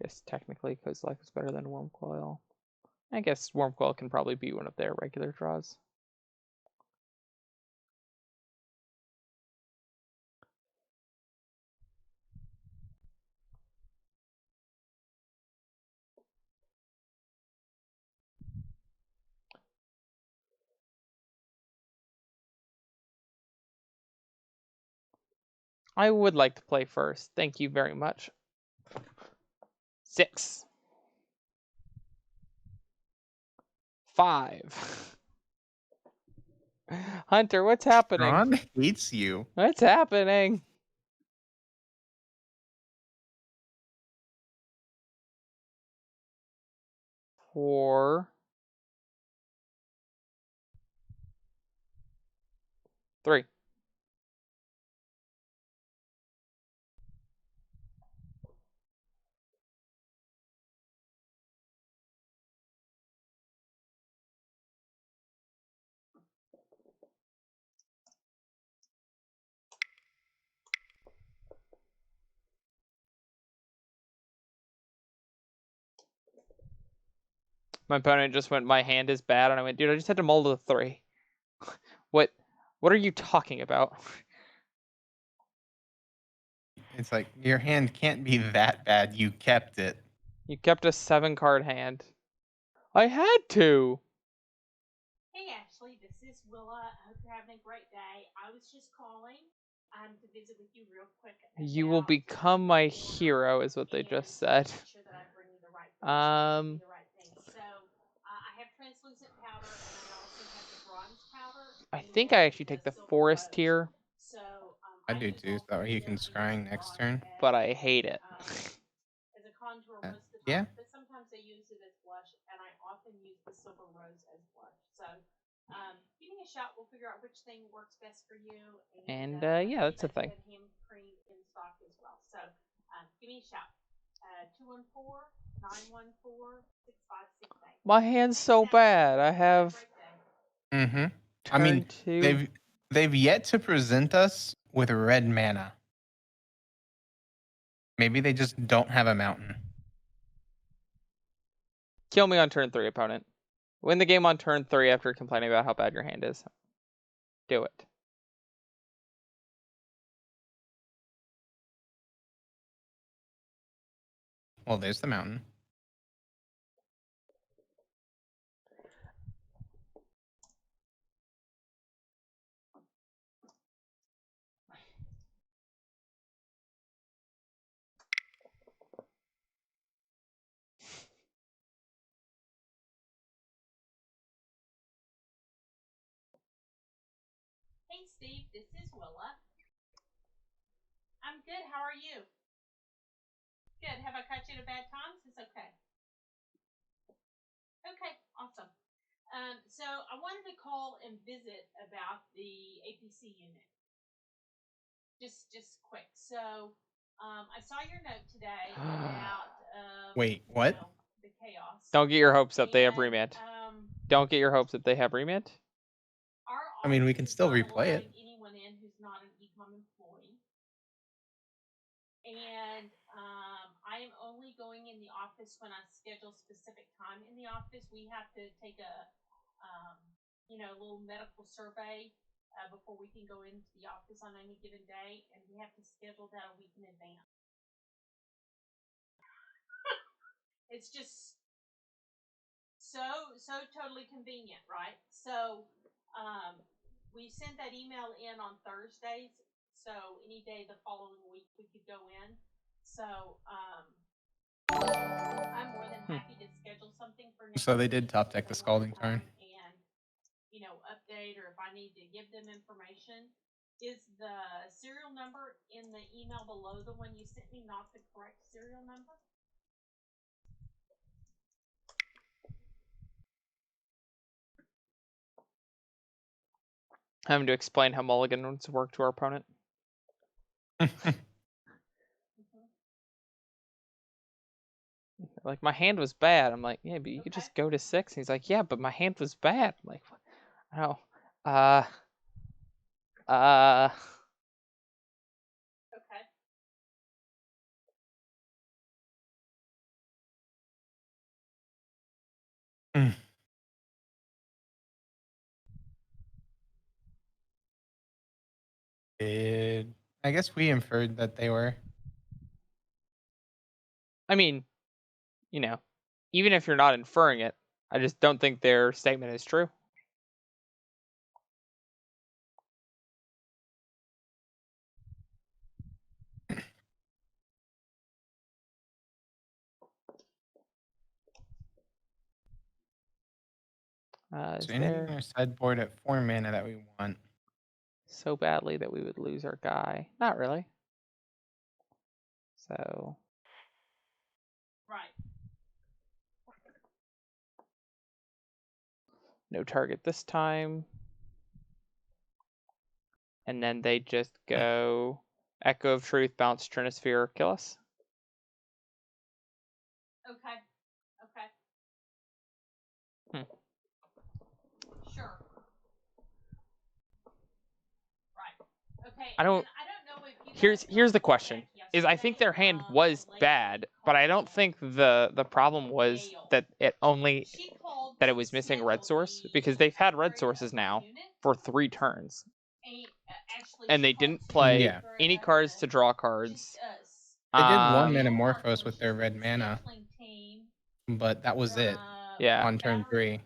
guess technically, because life is better than Wormcoil. I guess Wormcoil can probably be one of their regular draws. I would like to play first. Thank you very much. 6. 5. Hunter, what's happening? Tron hates you. What's happening? Four. 3. My opponent just went, my hand is bad, and I went, dude, I just had to mull to the 3. What are you talking about? It's like, your hand can't be that bad. You kept it. You kept a 7-card hand. I had to. Hey Ashley, this is Willa. I hope you're having a great day. I was just calling to visit with you real quick. You will become my hero, is what they just said. Make sure that I bring you the right things. So I have translucent powder, and I also have the bronze powder. I think I actually take the forest tier. So I do too, so that way you can scrying next turn. But I hate it. As a contour most of the yeah. time, but sometimes I use it as blush, and I often use the silver rose as blush. So give me a shot. We'll figure out which thing works best for you. And yeah, that's a thing. Hand cream in stock as well. So give me a shot. 214-914-6568. My hand's so bad. I have. Mm-hmm. I mean, they've yet to present us with red mana. Maybe they just don't have a mountain. Kill me on turn 3, opponent. Win the game on turn 3 after complaining about how bad your hand is. Do it. Well, there's the mountain. Hey Steve, this is Willa. I'm good. How are you? Good. Have I caught you at a bad time? It's okay. Okay, awesome. So I wanted to call and visit about the APC unit. Just quick. So I saw your note today about wait, what? The chaos. Don't get your hopes up. They have remand. Don't get your hopes up. They have remand. I mean, we can still replay it. Anyone in who's not an ecom employee. And I am only going in the office when I schedule specific time in the office. We have to take a little medical survey before we can go into the office on any given day, and we have to schedule that a week in advance. It's just so totally convenient, right? So we sent that email in on Thursdays, so any day the following week we could go in. So I'm more than happy to schedule something for next So they did top deck the Scalding Tarn. And update, or if I need to give them information. Is the serial number in the email below the one you sent me not the correct serial number? Having to explain how mulligans work to our opponent. Like, my hand was bad. I'm like, yeah, but you could just go to 6. And he's like, yeah, but my hand was bad. I'm like, what? Okay. I guess we inferred that they were. I mean, you know, even if you're not inferring it, I just don't think their statement is true. Is Is there anything there on our sideboard at 4 mana that we want? so badly that we would lose our guy? Not really. So Right. no target this time. And then they just go Echo of Truth, bounce Trinisphere, kill us. Okay. Okay. Sure. Right. Okay. I don't. And I don't know if you Here's the question: is I think their hand was bad, but I don't think the problem was that it was missing red source, because they've had red sources now for 3 turns, and they didn't play Yeah. any cards to draw cards. They did 1 Metamorphose with their red mana, but that was it. Yeah. On turn 3.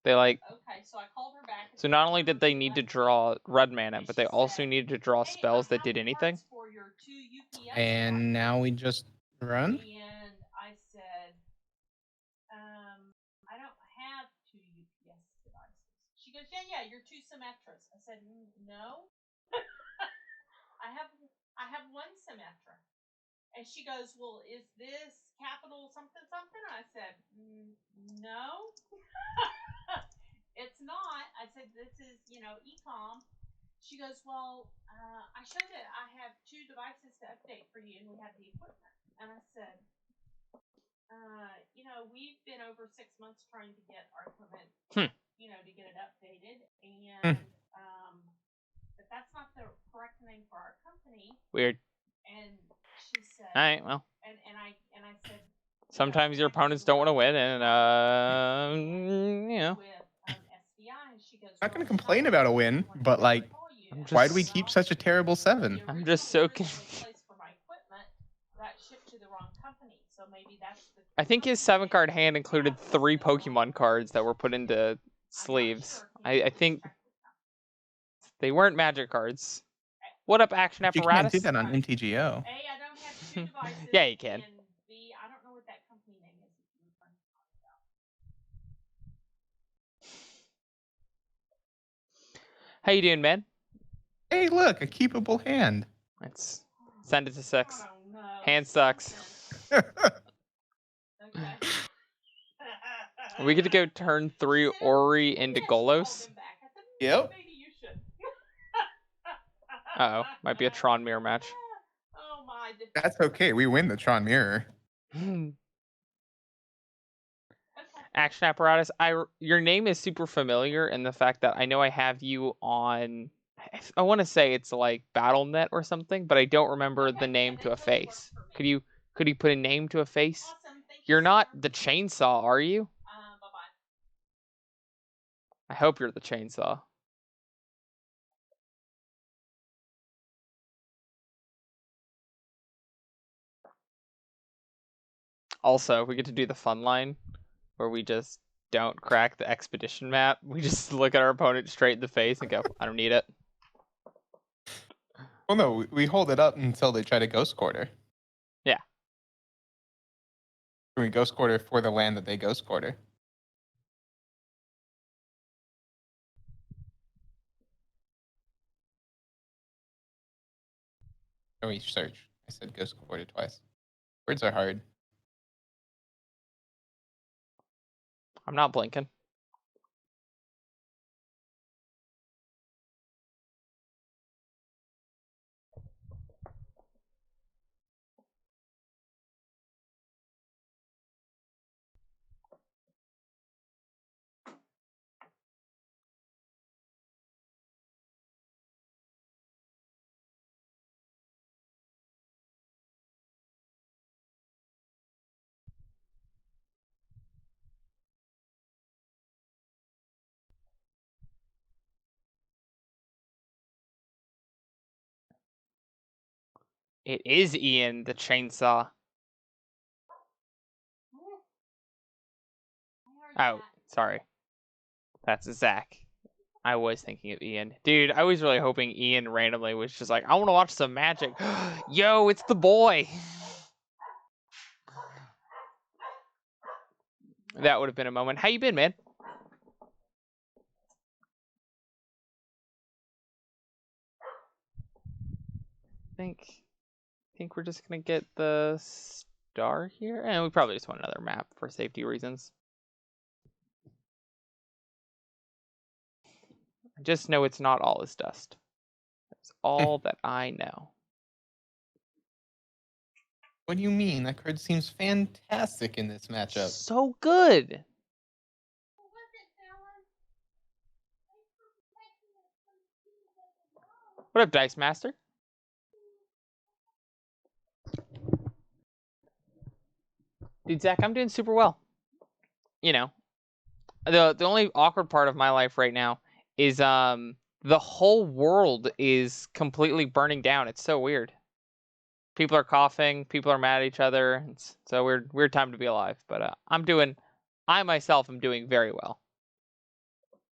They like. Okay, so I called her back. So not only did they need to draw red mana, but they also needed to draw spells that did anything. And now we just run? And I said, I don't have 2 UPS devices. She goes, yeah, you're 2 Symmetras. I said, no. I have 1 Symmetra. And she goes, well, is this capital something something? I said, no. It's not. I said, this is, ecom. She goes, well, I showed it. I have 2 devices to update for you, and we have the equipment. And I said, we've been over 6 months trying to get our equipment, to get it updated, and but that's not the correct name for our company. Weird. And she said, all right, well. And I said, sometimes your opponents don't want to win, and with SBI, and she goes, I'm not going to complain about a win, but like, why do we keep such a terrible 7? I'm just so confused. I think his 7-card hand included 3 Pokemon cards that were put into sleeves. I think they weren't magic cards. What up, Action You can't Apparatus? do that on NTGO. A, I don't have 2 devices. Yeah, you can. And B, I don't know what that company name is. How you doing, man? Hey, look, a keepable hand. Let's send it to 6. I don't know. Hand sucks. Okay. We get to go turn 3 Orrary into Golos. Yep. Maybe you should. Uh-oh, might be a Tron mirror match. Oh my. That's okay. We win the Tron Mirror. Action Apparatus, your name is super familiar in the fact that I know I have you on, I want to say it's like BattleNet or something, but I don't remember the name to a face. Could you put a name to a face? Awesome. You're not the chainsaw, are you? Bye-bye. I hope you're the chainsaw. Also, we get to do the fun line where we just don't crack the expedition map. We just look at our opponent straight in the face and go, I don't need it. Well, no, we hold it up until they try to Ghost Quarter. Yeah. We Ghost Quarter for the land that they Ghost Quarter. Or we search. I said Ghost Quarter twice. Words are hard. I'm not blinking. It is Ian, the chainsaw. Oh, sorry. That's Zach. I was thinking of Ian. Dude, I was really hoping Ian randomly was just like, I want to watch some magic. Yo, it's the boy. That would have been a moment. How you been, man? I think we're just gonna get the star here, and we probably just want another map for safety reasons. I just know it's not all is dust. That's all that I know. What do you mean? That card seems fantastic in this matchup. So good. What up, Dice Master? Dude, Zach, I'm doing super well. You know, the only awkward part of my life right now is the whole world is completely burning down. It's so weird. People are coughing. People are mad at each other. It's a weird time to be alive. But I myself am doing very well.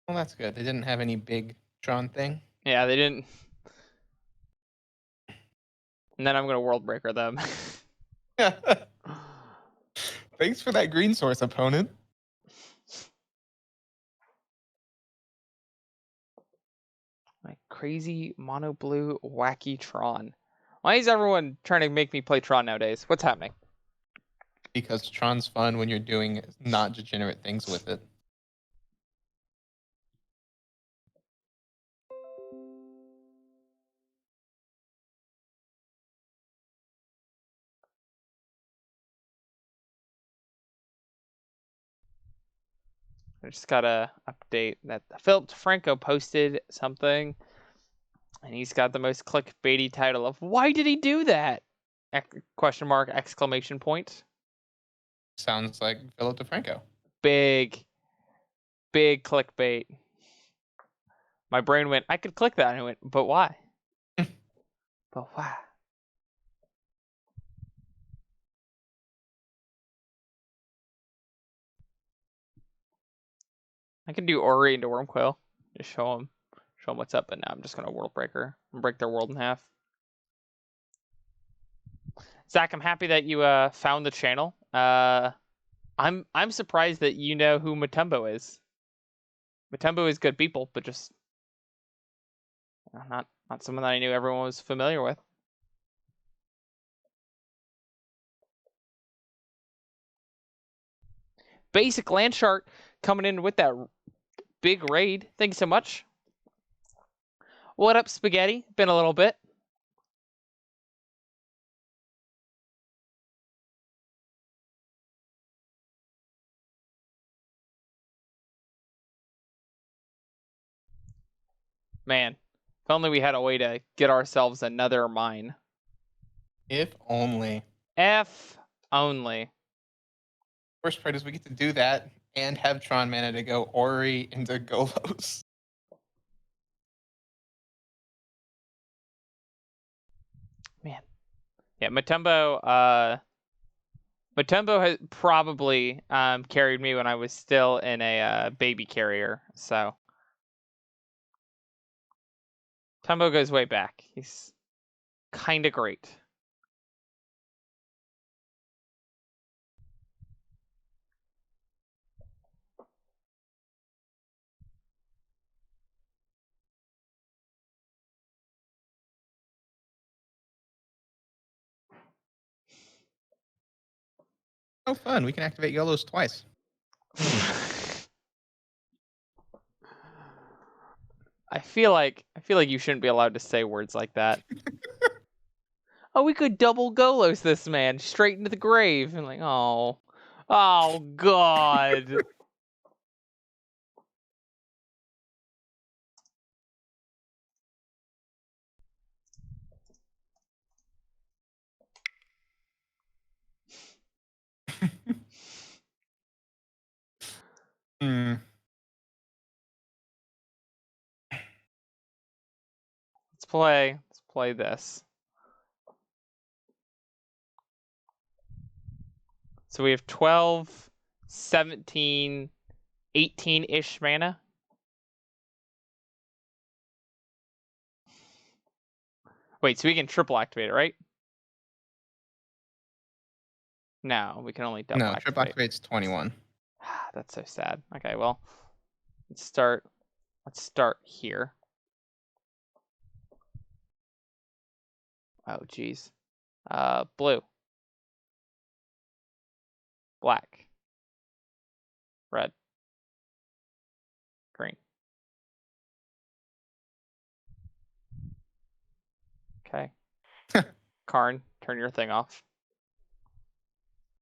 Well, that's good. They didn't have any big Tron thing. Yeah, they didn't. And then I'm gonna world breaker them. Thanks for that green source, opponent. My crazy mono blue wacky Tron. Why is everyone trying to make me play Tron nowadays? What's happening? Because Tron's fun when you're doing not degenerate things with it. I just gotta update that Philip DeFranco posted something, and he's got the most clickbaity title of "Why did he do that?" Question mark exclamation point. Sounds like Philip DeFranco. Big clickbait. My brain went, I could click that, and I went, but why? But why? I can do Orrary into Wormcoil. Just show them what's up. But now I'm just gonna world breaker and break their world in half. Zach, I'm happy that you found the channel. I'm surprised that you know who Matumbo is. Matumbo is good people, but just not someone that I knew everyone was familiar with. Basic land shark coming in with that big raid. Thanks so much. What up, Spaghetti? Been a little bit. Man, if only we had a way to get ourselves another mine. If only. F only. Worst part is we get to do that and have Tron mana to go Orrary into Golos. Man. Yeah, Matumbo has probably carried me when I was still in a baby carrier, so Matumbo goes way back. He's kinda great. Oh, fun. We can activate Golos twice. I feel like you shouldn't be allowed to say words like that. Oh, we could double Golos this man straight into the grave. And like, oh God. Hmm. Let's play this. So we have 12, 17, 18-ish mana. Wait, so we can triple activate it, right? No, we can only double activate. Triple activate's 21. That's so sad. Okay, well, let's start here. Oh, geez. Blue. Black. Red. Green. Okay. Karn, turn your thing off.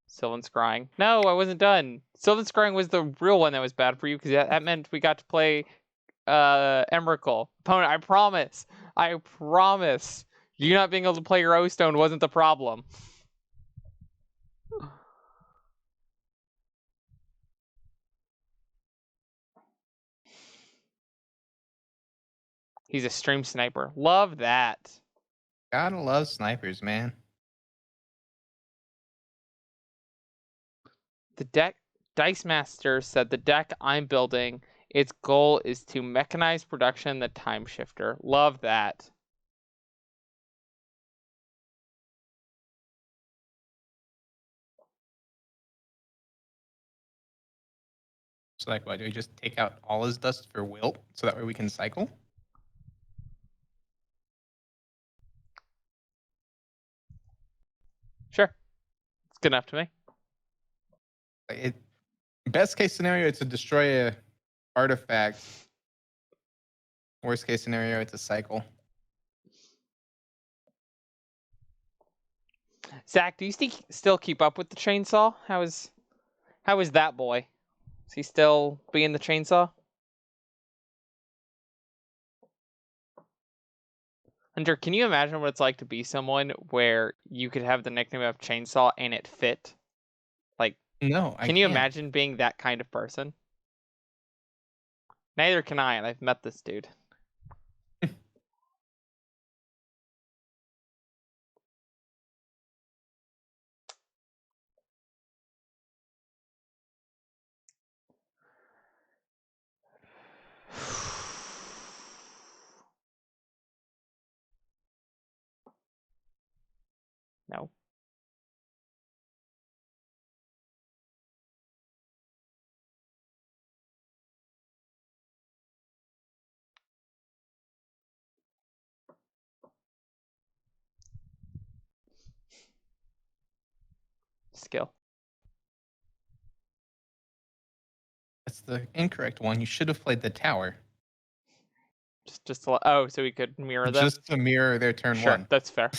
Sylvan Scrying. No, I wasn't done. Sylvan Scrying was the real one that was bad for you because that meant we got to play Emrakul. Opponent, I promise. I promise. You not being able to play your O-Stone wasn't the problem. He's a stream sniper. Love that. Gotta love snipers, man. The deck Dice Master said the deck I'm building, its goal is to mechanize production the time shifter. Love that. So like what, do we just take out all his dust for wilt so that way we can cycle? Sure. It's good enough to me. Best case scenario, it's to destroy a artifact. Worst case scenario, it's a cycle. Zach, do you still keep up with the chainsaw? How is that boy? Is he still being the chainsaw? Hunter, can you imagine what it's like to be someone where you could have the nickname of Chainsaw and it fit? Like, no, can you imagine being that kind of person? Neither can I, and I've met this dude. No. Skill. That's the incorrect one. You should have played the tower. Just oh, so we could mirror them? Just to mirror their turn sure, one. That's fair.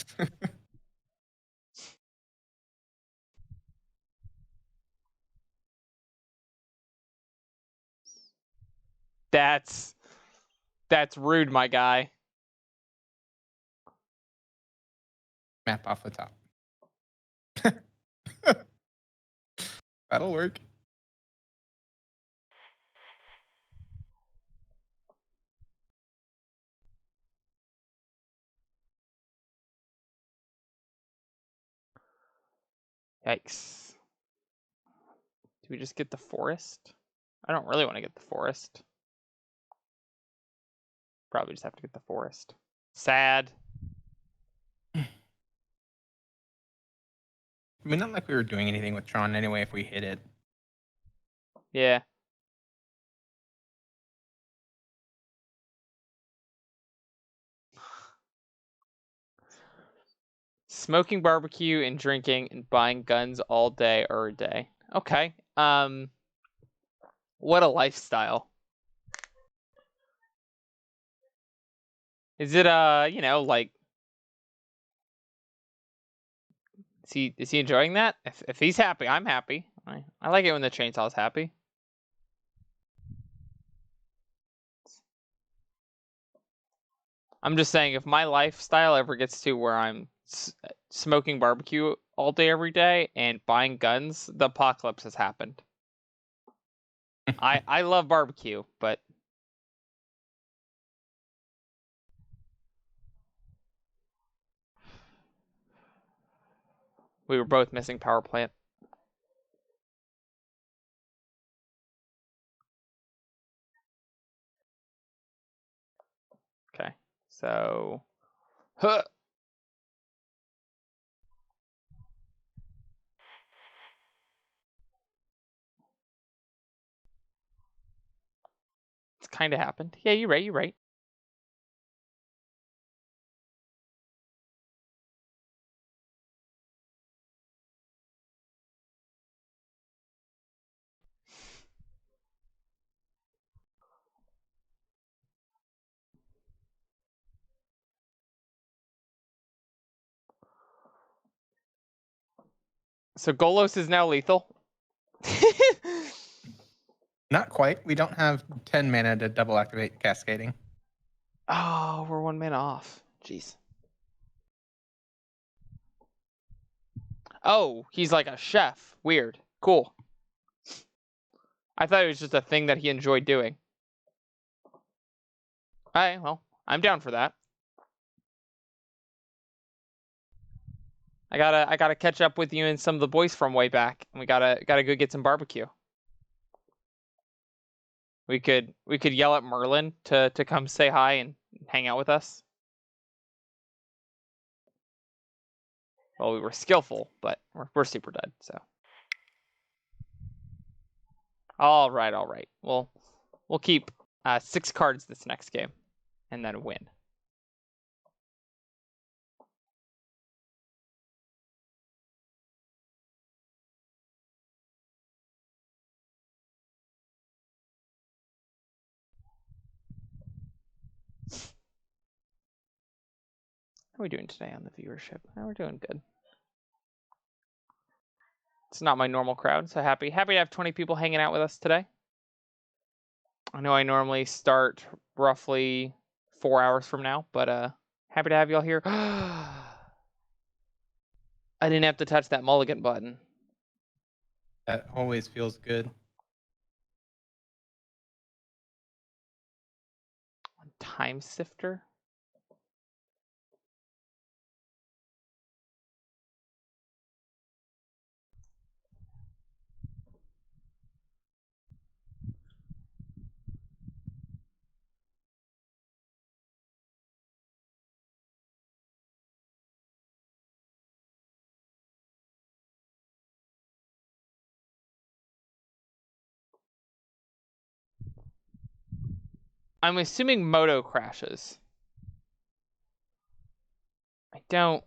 That's rude, my guy. Map off the top. That'll work. Yikes. Do we just get the forest? I don't really want to get the forest. Probably just have to get the forest. Sad. I mean, not like we were doing anything with Tron anyway if we hit it. Yeah. Smoking barbecue and drinking and buying guns all day or a day. Okay. What a lifestyle. Is it like is he enjoying that? If he's happy, I'm happy. I like it when the chainsaw's happy. I'm just saying, if my lifestyle ever gets to where I'm smoking barbecue all day every day and buying guns, the apocalypse has happened. I love barbecue, but we were both missing power plant. So, huh. It's kind of happened. Yeah, you're right. You're right. So Golos is now lethal. Not quite. We don't have 10 mana to double activate Cascading. Oh, we're 1 mana off. Jeez. Oh, he's like a chef. Weird. Cool. I thought it was just a thing that he enjoyed doing. Alright, well, I'm down for that. I gotta catch up with you and some of the boys from way back, and we gotta go get some barbecue. We could yell at Merlin to come say hi and hang out with us. Well, we were skillful, but we're super dead, so. All right. We'll keep 6 cards this next game, and then win. How are we doing today on the viewership? Oh, we're doing good. It's not my normal crowd, so happy to have 20 people hanging out with us today. I know I normally start roughly 4 hours from now, but happy to have y'all here. I didn't have to touch that mulligan button. That always feels good. Time Sifter? I'm assuming Moto crashes. I don't.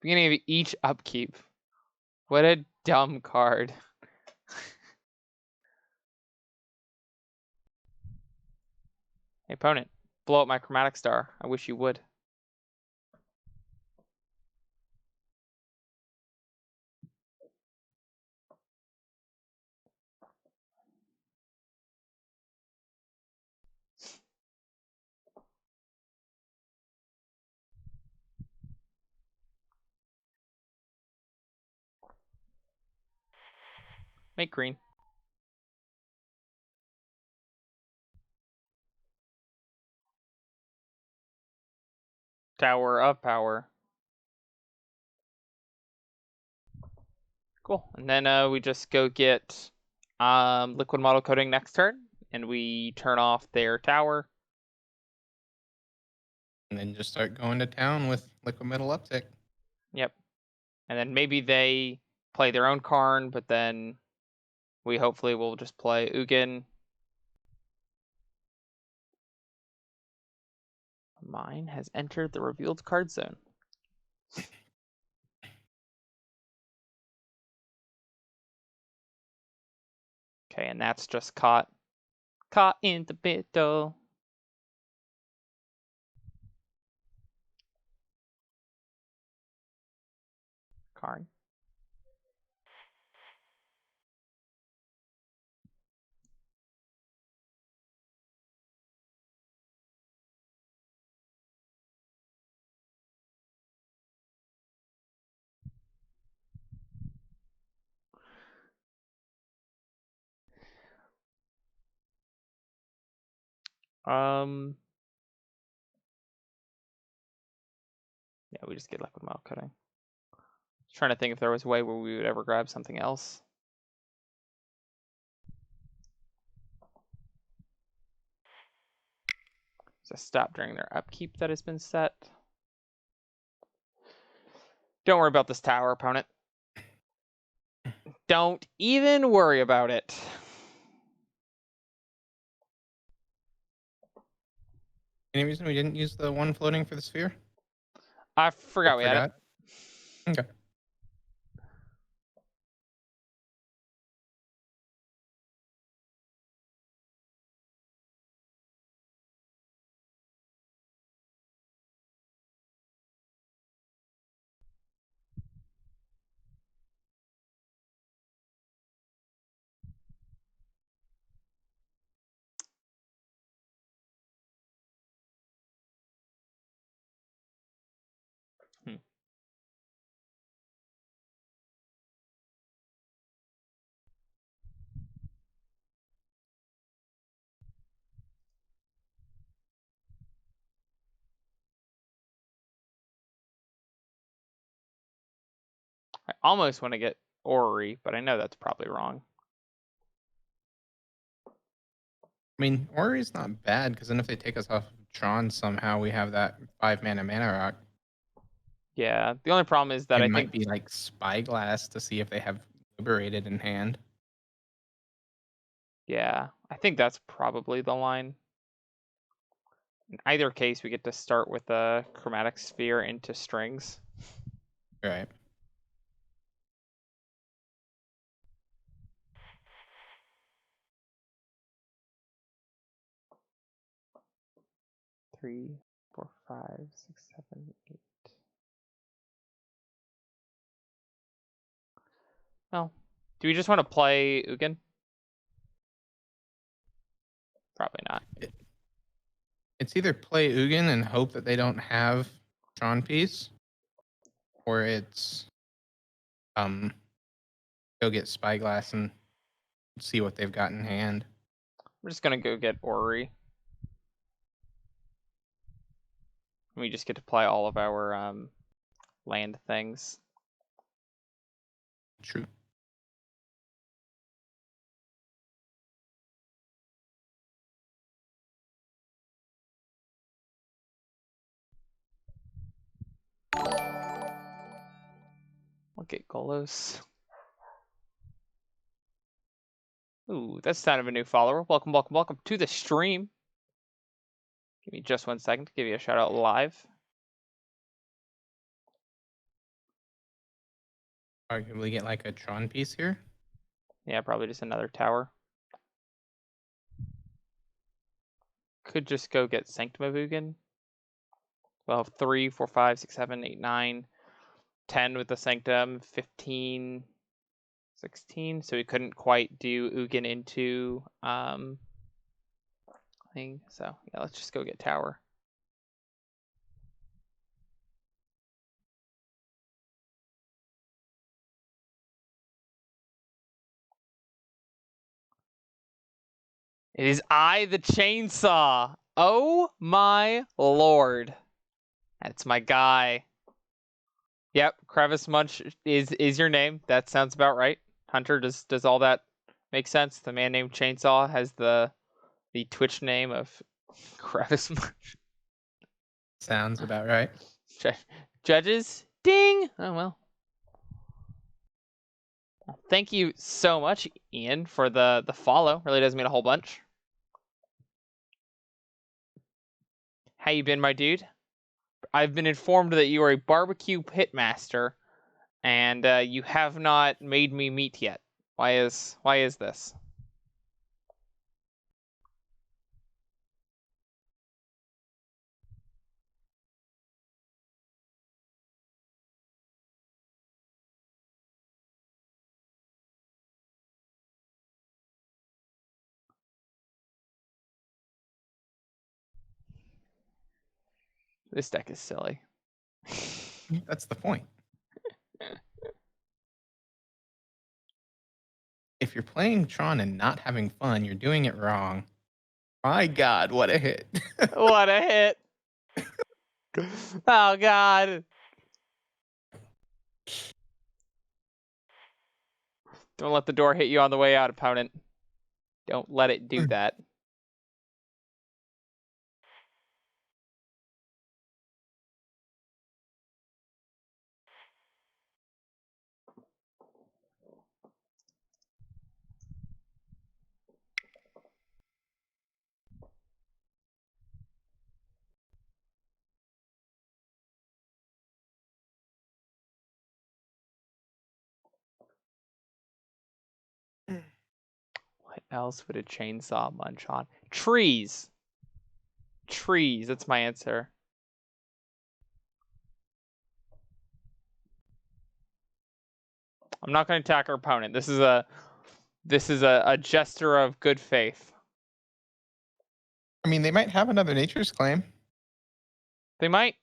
Beginning of each upkeep. What a dumb card. Hey, opponent, blow up my Chromatic Star. I wish you would. Make green. Tower of Power. Cool. And then we just go get Liquid Model Coating next turn, and we turn off their tower. And then just start going to town with Liquid Metal Uptick. Yep. And then maybe they play their own Karn, but then we hopefully will just play Ugin. Mine has entered the revealed card zone. Okay, and that's just caught in the middle. Karn. Yeah, we just get Liquid Model Coating. Trying to think if there was a way where we would ever grab something else. There's a stop during their upkeep that has been set. Don't worry about this tower, opponent. Don't even worry about it. Any reason we didn't use the one floating for the sphere? I forgot we had it. Okay. I almost want to get Orrary, but I know that's probably wrong. I mean, Orrary's not bad, because then if they take us off of Tron somehow, we have that 5-mana mana rock. Yeah, the only problem is that it I might think be like Spyglass to see if they have Liberated in hand. Yeah, I think that's probably the line. In either case, we get to start with a chromatic sphere into strings. Right. Three, 4, 5, 6, 7, 8. Well, do we just want to play Ugin? Probably not. It's either play Ugin and hope that they don't have Tron piece, or it's go get Spyglass and see what they've got in hand. We're just gonna go get Orrary. We just get to play all of our land things. True. I'll get Golos. Ooh, that's the sound of a new follower. Welcome, welcome, welcome to the stream. Give me just 1 second to give you a shout out live. Arguably get like a Tron piece here. Yeah, probably just another tower. Could just go get Sanctum of Ugin. We'll have 3, 4, 5, 6, 7, 8, 9, 10 with the Sanctum, 15, 16. So we couldn't quite do Ugin into thing. So yeah, let's just go get tower. It is I, the chainsaw. Oh my lord. That's my guy. Yep, Crevice Munch is your name. That sounds about right. Hunter, does all that make sense? The man named Chainsaw has the Twitch name of Crevice Munch. Sounds about right. Judges? Ding! Oh well. Thank you so much, Ian, for the follow. Really does mean a whole bunch. How you been, my dude? I've been informed that you are a barbecue pitmaster, and you have not made me meat yet. Why is this? This deck is silly. That's the point. If you're playing Tron and not having fun, you're doing it wrong. My God, what a hit. What a hit. Oh, God. Don't let the door hit you on the way out, opponent. Don't let it do that. else would a chainsaw munch on? Trees. Trees. That's my answer. I'm not going to attack our opponent. This is a gesture of good faith. I mean, they might have another nature's claim. They might.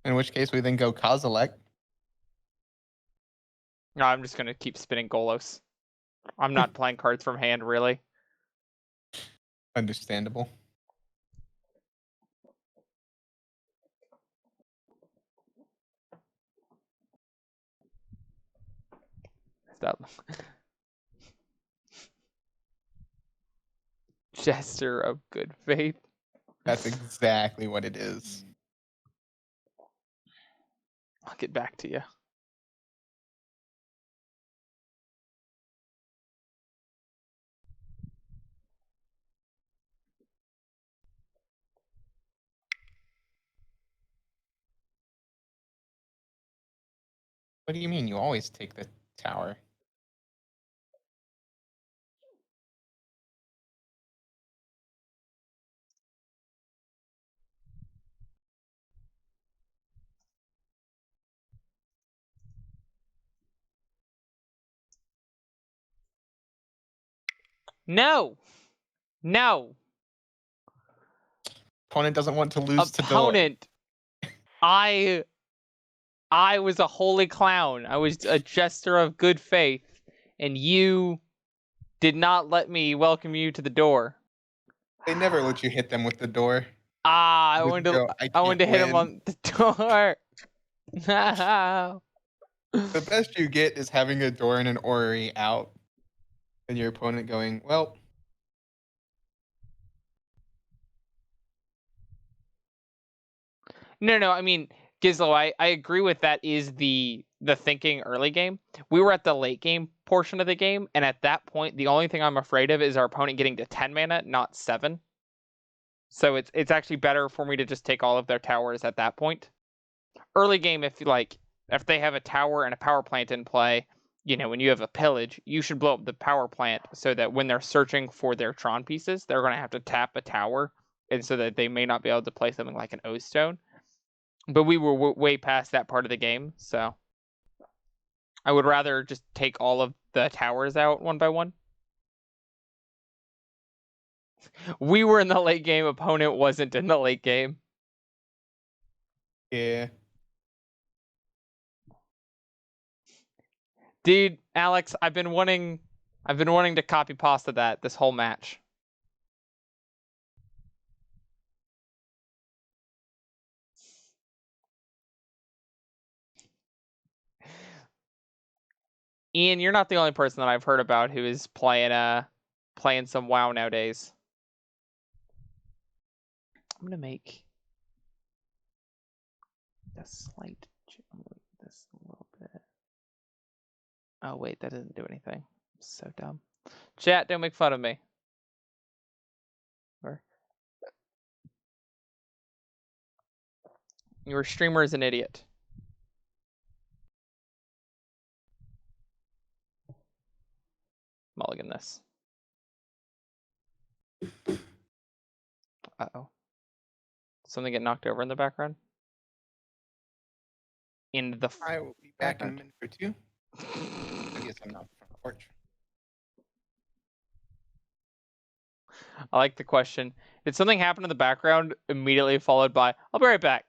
In which case, we then go Kozilek. No, I'm just going to keep spinning Golos. I'm not playing cards from hand, really. Understandable. Stop. Gesture of good faith. That's exactly what it is. I'll get back to you. What do you mean? You always take the tower. No. No. Opponent doesn't want to lose to door. Opponent. I was a holy clown. I was a gesture of good faith, and you did not let me welcome you to the door. They never let you hit them with the door. I Just wanted to. go, I wanted to hit him win." on the door. No. The best you get is having a door and an orrery out, and your opponent going, well. No. I mean, Gizlo, I agree with that. Is the thinking early game. We were at the late game portion of the game, and at that point, the only thing I'm afraid of is our opponent getting to 10 mana, not 7. So it's actually better for me to just take all of their towers at that point. Early game, if they have a tower and a power plant in play, when you have a pillage, you should blow up the power plant so that when they're searching for their Tron pieces, they're going to have to tap a tower, and so that they may not be able to play something like an O Stone. But we were way past that part of the game, so I would rather just take all of the towers out one by one. We were in the late game. Opponent wasn't in the late game. Yeah. Dude, Alex, I've been wanting to copy pasta that this whole match. Ian, you're not the only person that I've heard about who is playing some WoW nowadays. I'm gonna make a slight this a little bit. Oh wait, that doesn't do anything. I'm so dumb. Chat, don't make fun of me. Your streamer is an idiot. Mulligan this. Uh-oh. Something get knocked over in the background? In the I will be back in a minute or two. I guess I'm not from the porch. I like the question. Did something happen in the background immediately followed by, I'll be right back?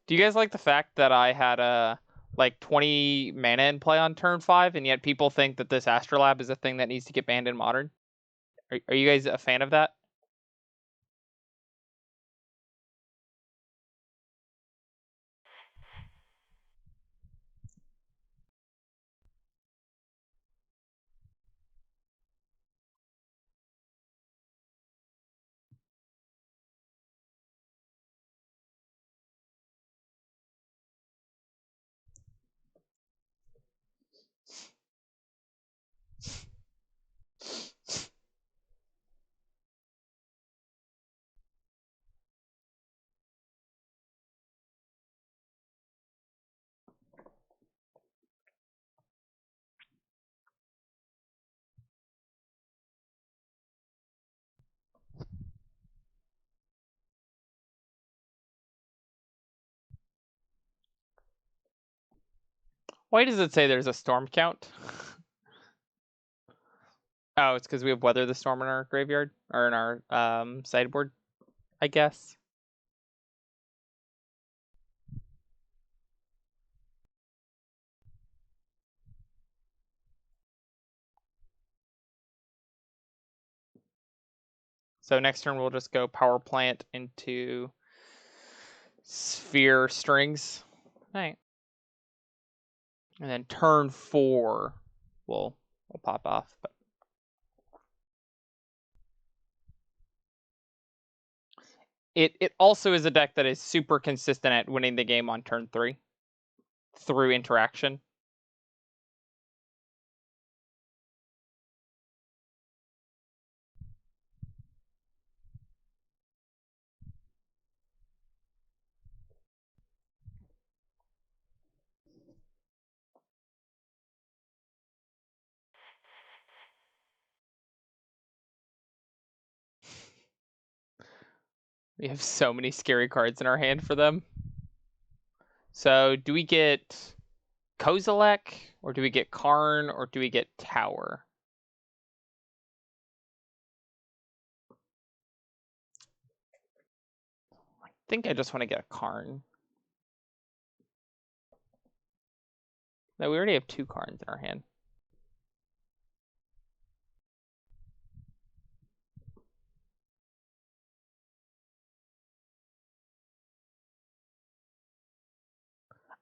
Do you guys like the fact that I had like 20 mana in play on turn 5, and yet people think that this Astrolab is a thing that needs to get banned in Modern? Are you guys a fan of that? Why does it say there's a storm count? Oh, it's because we have Weather the Storm in our graveyard, or in our sideboard, I guess. So next turn we'll just go Power Plant into Sphere Strings. Right. And then turn 4 we'll pop off. But it also is a deck that is super consistent at winning the game on turn 3 through interaction. We have so many scary cards in our hand for them. So do we get Kozilek, or do we get Karn, or do we get Tower? I think I just want to get a Karn. No, we already have 2 Karns in our hand.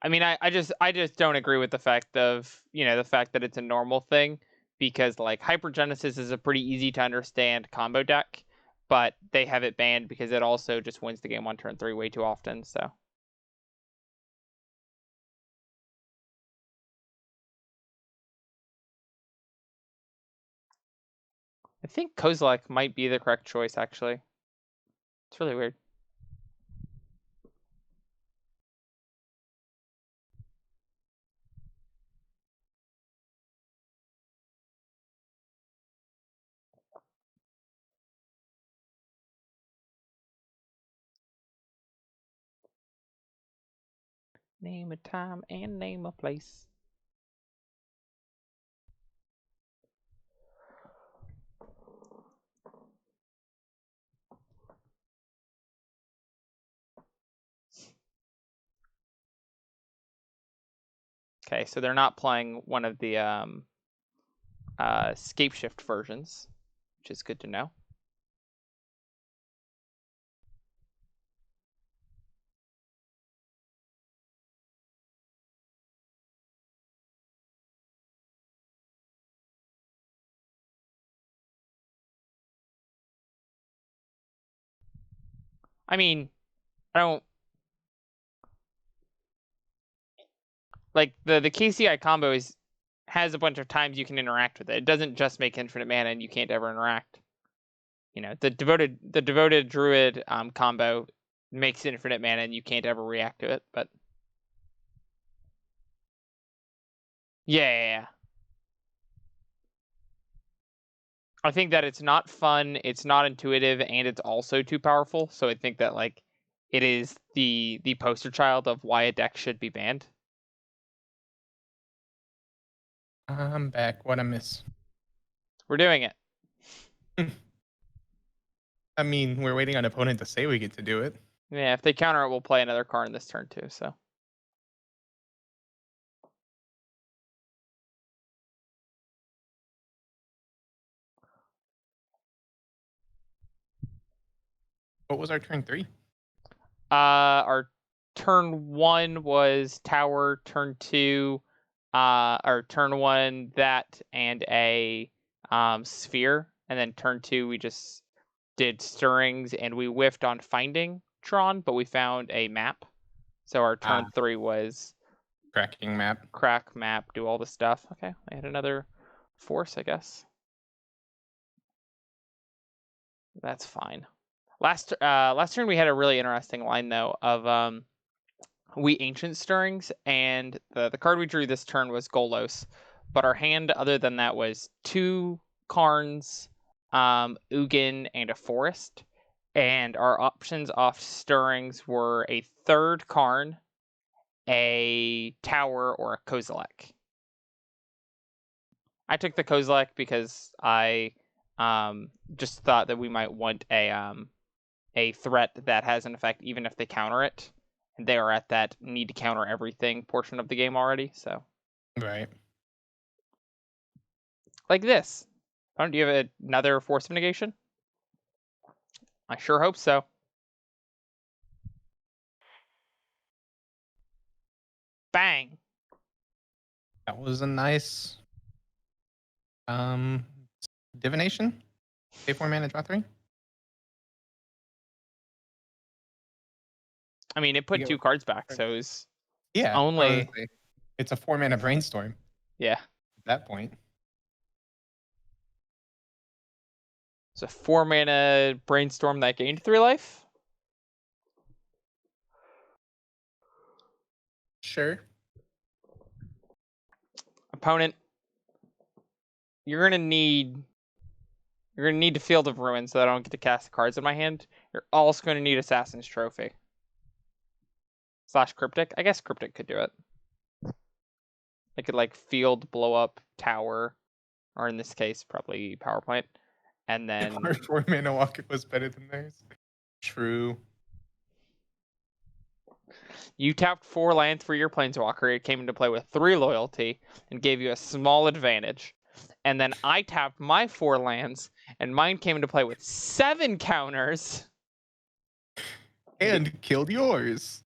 I mean, I just don't agree with the fact of, the fact that it's a normal thing, because like Hypergenesis is a pretty easy to understand combo deck, but they have it banned because it also just wins the game on turn 3 way too often, so. I think Kozilek might be the correct choice, actually. It's really weird. Name a time and name a place. Okay, so they're not playing one of the Scapeshift versions, which is good to know. I mean, I don't like the KCI combo has a bunch of times you can interact with it. It doesn't just make infinite mana and you can't ever interact. The devoted druid combo makes infinite mana and you can't ever react to it, but yeah. I think that it's not fun, it's not intuitive, and it's also too powerful. So I think that like it is the poster child of why a deck should be banned. I'm back. What I miss? We're doing it. I mean, we're waiting on an opponent to say we get to do it. Yeah, if they counter it, we'll play another card in this turn too, so. What was our turn 3? Our turn 1 was Tower, turn 2, or turn 1 that and a Sphere, and then turn 2 we just did Stirrings, and we whiffed on finding Tron, but we found a map. So our turn 3 was cracking map, crack map, do all the stuff. Okay, I had another force, I guess. That's fine. Last turn we had a really interesting line though of we Ancient Stirrings, and the card we drew this turn was Golos, but our hand other than that was 2 Karns, Ugin, and a Forest, and our options off Stirrings were a 3rd Karn a tower or a Kozilek. I took the Kozilek because I just thought that we might want a threat that has an effect even if they counter it. And they are at that need to counter everything portion of the game already, so. Right. Like this. Do you have another Force of Negation? I sure hope so. Bang! That was a nice divination. Pay 4 mana, draw 3. I mean, it put 2 cards back, so it was only. It's a 4 mana brainstorm. Yeah. At that point. It's a 4 mana brainstorm that gained 3 life. Sure. Opponent, you're gonna need to Field of Ruin so that I don't get to cast the cards in my hand. You're also gonna need Assassin's Trophy. / Cryptic. I guess Cryptic could do it. They could like field, blow up, tower, or in this case, probably power plant. And then Our 4 mana walk was better than theirs. True. You tapped 4 lands for your Planeswalker. It came into play with 3 loyalty and gave you a small advantage. And then I tapped my 4 lands, and mine came into play with 7 counters. And killed yours.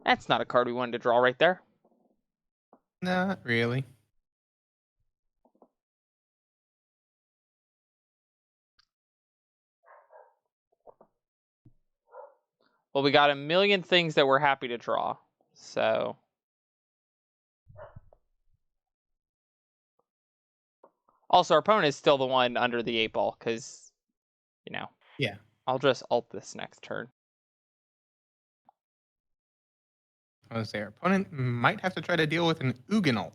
That's not a card we wanted to draw right there. Not really. Well, we got a million things that we're happy to draw. So. Also, our opponent is still the one under the 8 ball, because, you know. Yeah. I'll just ult this next turn. I was say our opponent might have to try to deal with an Ugin.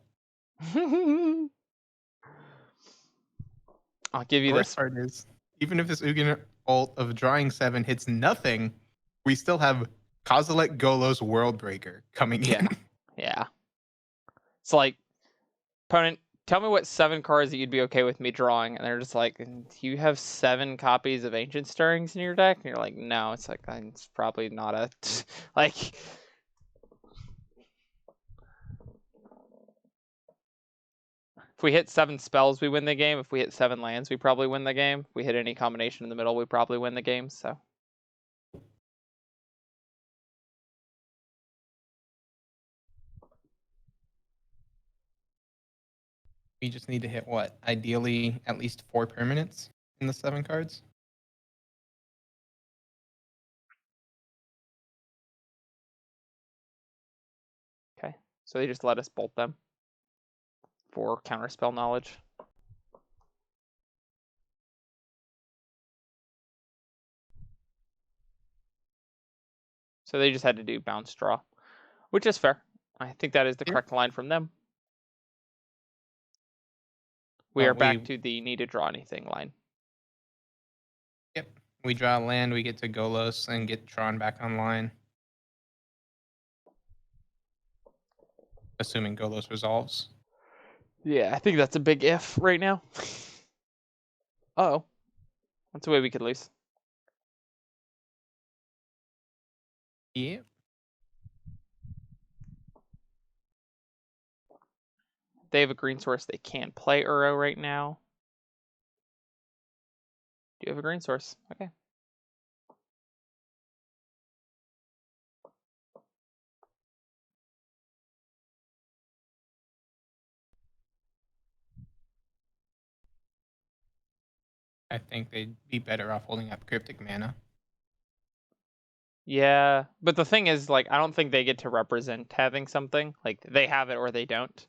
I'll give you the this. worst part is, even if this Ugin ult of drawing 7 hits nothing, we still have Kozilek Golos Worldbreaker coming in. Yeah. It's like, opponent, tell me what 7 cards that you'd be okay with me drawing. And they're just like, do you have 7 copies of Ancient Stirrings in your deck? And you're like, no. It's like, it's probably not a... like... If we hit 7 spells, we win the game. If we hit 7 lands, we probably win the game. If we hit any combination in the middle, we probably win the game, so... We just need to hit what? Ideally, at least 4 permanents in the 7 cards. Okay, so they just let us bolt them for counterspell knowledge. So they just had to do bounce draw, which is fair. I think that is the correct line from them. We are back to the need to draw anything line. Yep. We draw land, we get to Golos and get Tron back online. Assuming Golos resolves. Yeah, I think that's a big if right now. Uh-oh. That's a way we could lose. Yeah. They have a green source. They can't play Uro right now. Do you have a green source? Okay. I think they'd be better off holding up Cryptic Mana. Yeah, but the thing is, like, I don't think they get to represent having something. Like, they have it or they don't.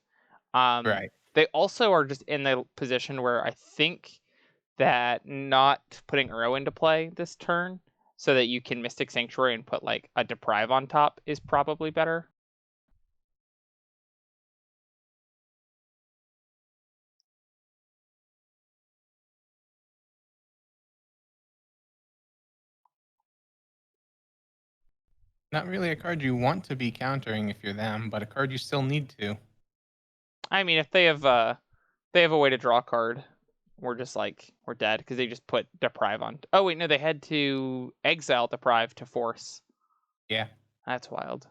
Right. They also are just in the position where I think that not putting Uro into play this turn so that you can Mystic Sanctuary and put, like, a Deprive on top is probably better. Not really a card you want to be countering if you're them, but a card you still need to. I mean, if they have a way to draw a card, we're dead because they just put Deprive on. Oh wait, no, they had to exile Deprive to force. Yeah. That's wild.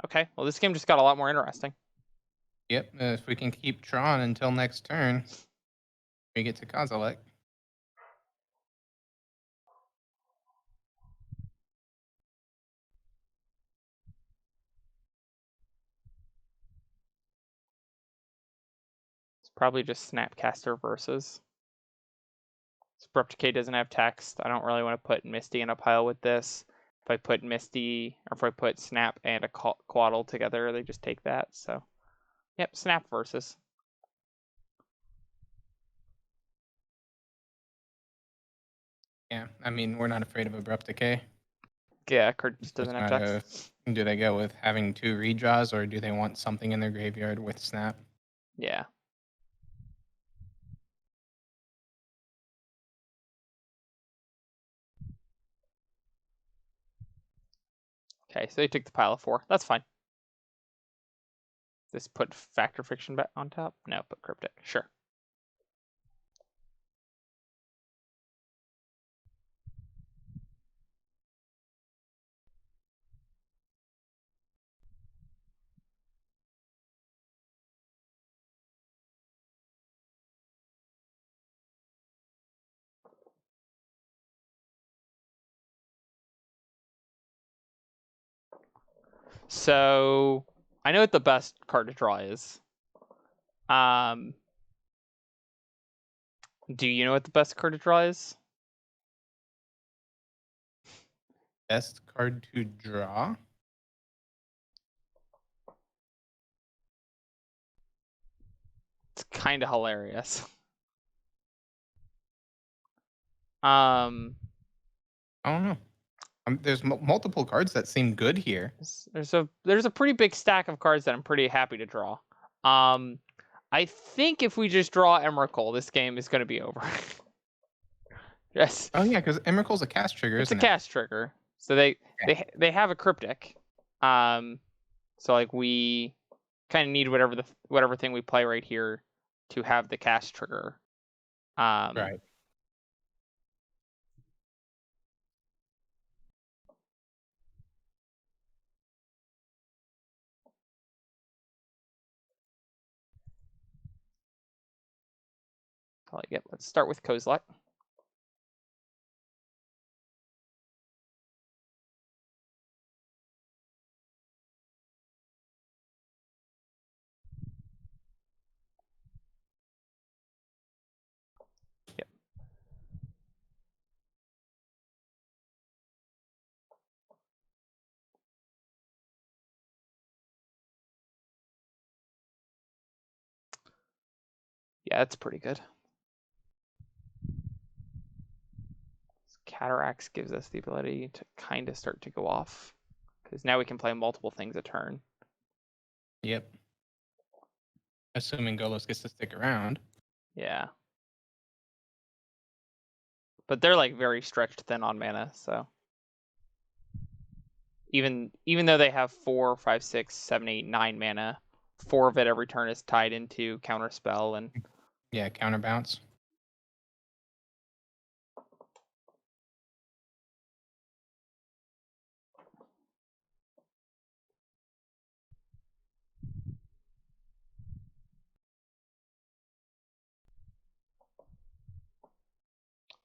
Okay, well this game just got a lot more interesting. Yep, if we can keep Tron until next turn, we get to Kozilek. It's probably just Snapcaster versus. Abrupt Decay doesn't have text. I don't really want to put Misty in a pile with this. If I put Misty, or if I put Snap and a Quaddle together, they just take that. So, yep, Snap versus. Yeah, I mean, we're not afraid of Abrupt Decay. Yeah, card just doesn't have text. Do they go with having 2 redraws, or do they want something in their graveyard with Snap? Yeah. Okay, so they took the pile of 4. That's fine. This put Factor Fiction back on top? No, put Cryptic. Sure. So I know what the best card to draw is. Do you know what the best card to draw is? Best card to draw? It's kind of hilarious. I don't know. There's multiple cards that seem good here. There's a pretty big stack of cards that I'm pretty happy to draw. I think if we just draw Emrakul, this game is going to be over. Yes. Oh yeah, because Emrakul's a cast trigger, isn't it? It's a cast trigger. So they have a Cryptic. So like we kind of need whatever thing we play right here to have the cast trigger. Right. Probably get. Let's start with Kozilek. Yep. Yeah, that's pretty good. Cataracts gives us the ability to kind of start to go off, because now we can play multiple things a turn. Yep. Assuming Golos gets to stick around. Yeah. But they're like very stretched thin on mana, so even though they have 4, 5, 6, 7, 8, 9 mana, 4 of it every turn is tied into counterspell and yeah, counterbounce.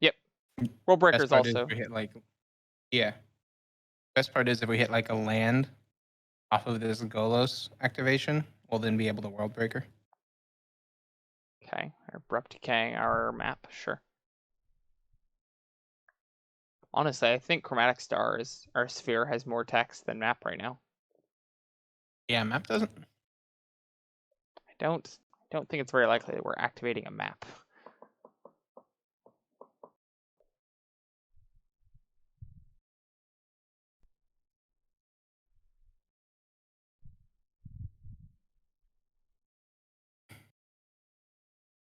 Yep. World Breakers also. We hit like, yeah. Best part is if we hit like a land off of this Golos activation, we'll then be able to World Breaker. Okay, Abrupt Decay our map, sure. Honestly, I think Chromatic Star our sphere has more text than map right now. Yeah, map doesn't. I don't think it's very likely that we're activating a map.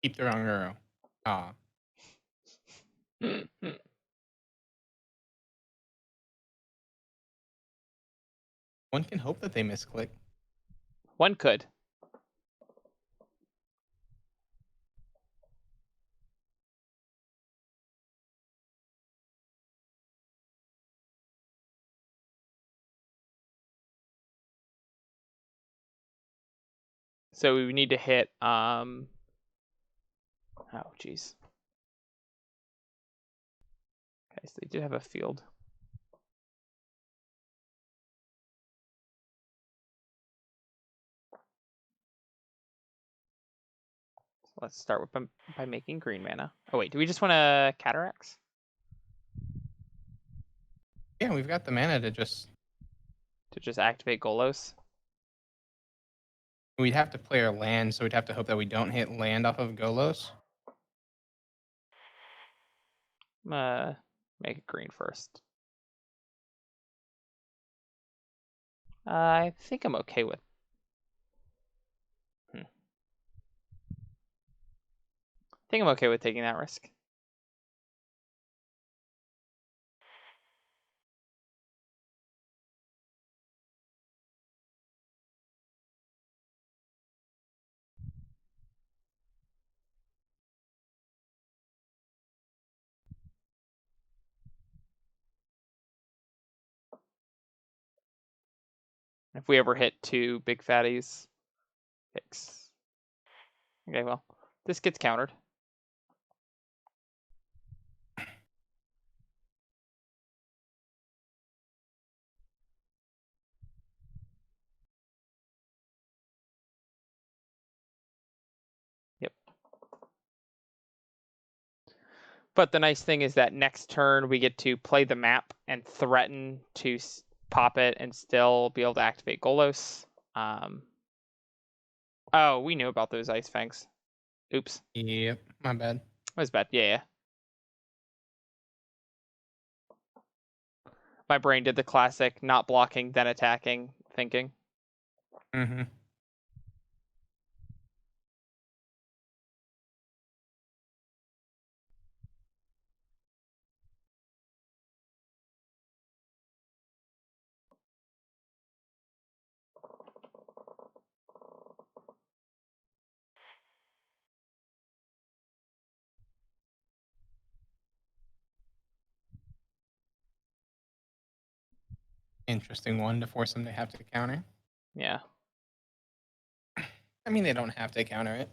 Keep the wrong arrow. Ah. One can hope that they misclick. One could. So we need to hit oh jeez. Okay, so they did have a field. So let's start with by making green mana. Oh wait, do we just want to cataracts? Yeah, we've got the mana to just activate Golos. We'd have to play our land, so we'd have to hope that we don't hit land off of Golos. Make it green first. I think I'm okay with. I think I'm okay with taking that risk. If we ever hit 2 big fatties, fix. Okay, well, this gets countered. Yep. But the nice thing is that next turn we get to play the map and threaten to pop it and still be able to activate Golos. Oh, we knew about those Ice Fangs. Oops. Yep, my bad. That was bad. Yeah. My brain did the classic not blocking, then attacking thinking. Mm-hmm. Interesting one to force them to have to counter. Yeah. I mean, they don't have to counter it.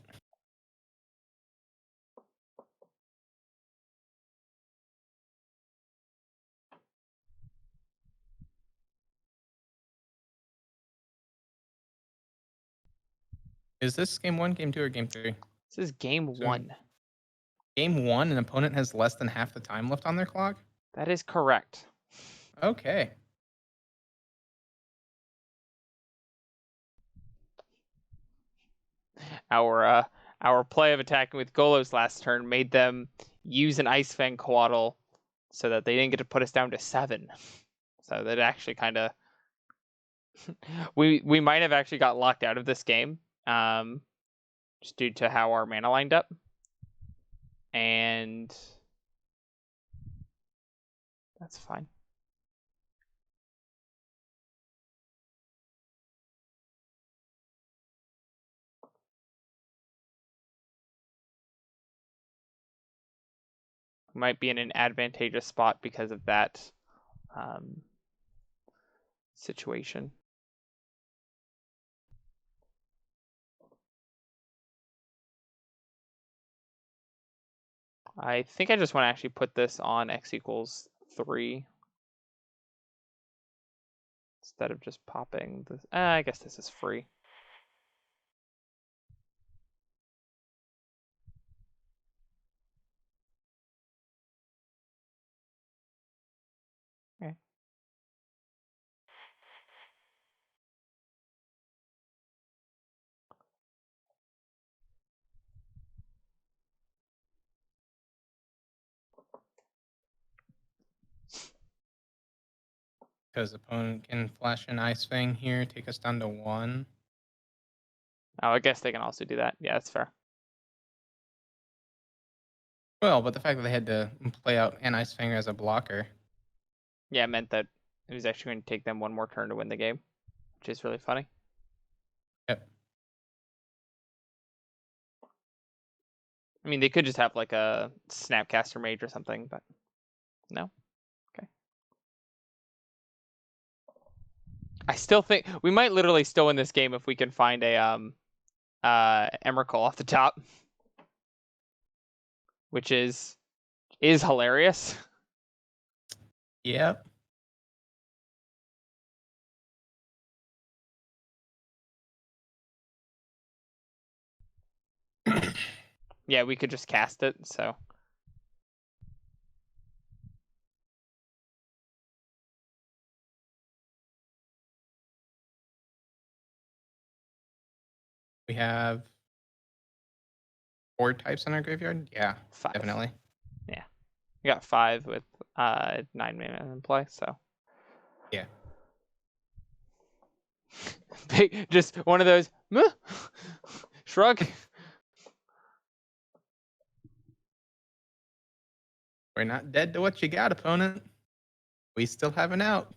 Is this game 1, game 2, or game 3? This is game 1. Game 1, an opponent has less than half the time left on their clock? That is correct. Okay. Our play of attacking with Golos last turn made them use an Ice Fang Coatl so that they didn't get to put us down to 7. So that actually kind of we might have actually got locked out of this game, just due to how our mana lined up, and that's fine. We might be in an advantageous spot because of that situation. I think I just want to actually put this on x equals 3 instead of just popping this. I guess this is free. Okay. Because opponent can flash an Ice Fang here, take us down to 1. Oh, I guess they can also do that. Yeah, that's fair. Well, but the fact that they had to play out an Ice Finger as a blocker. Yeah, it meant that it was actually going to take them one more turn to win the game, which is really funny. Yep. I mean, they could just have like a Snapcaster Mage or something, but no. Okay. I still think we might literally still win this game if we can find a Emrakul off the top, which is hilarious. Yep. Yeah, we could just cast it, so. We have 4 types in our graveyard. Yeah, 5. definitely. Yeah, we got 5 with 9 mana in play, so. Yeah. Just one of those shrug. We're not dead to what you got, opponent. We still have an out.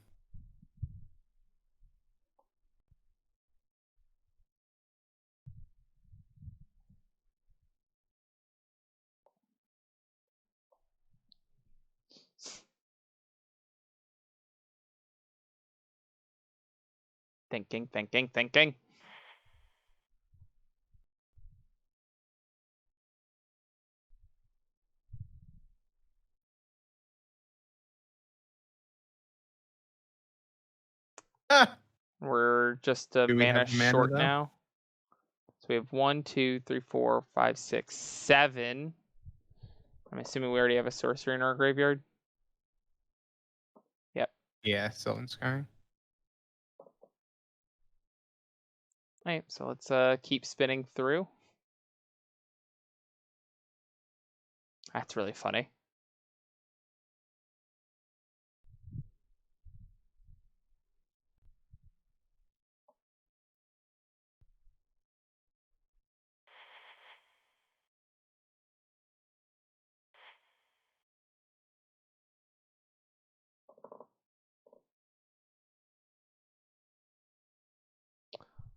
Thinking. Ah! We're just a Do we mana have mana, short though? now. So we have 1, 2, 3, 4, 5, 6, 7. I'm assuming we already have a sorcery in our graveyard. Yep. Yeah, Sylvan Scarring. Alright, so let's keep spinning through. That's really funny.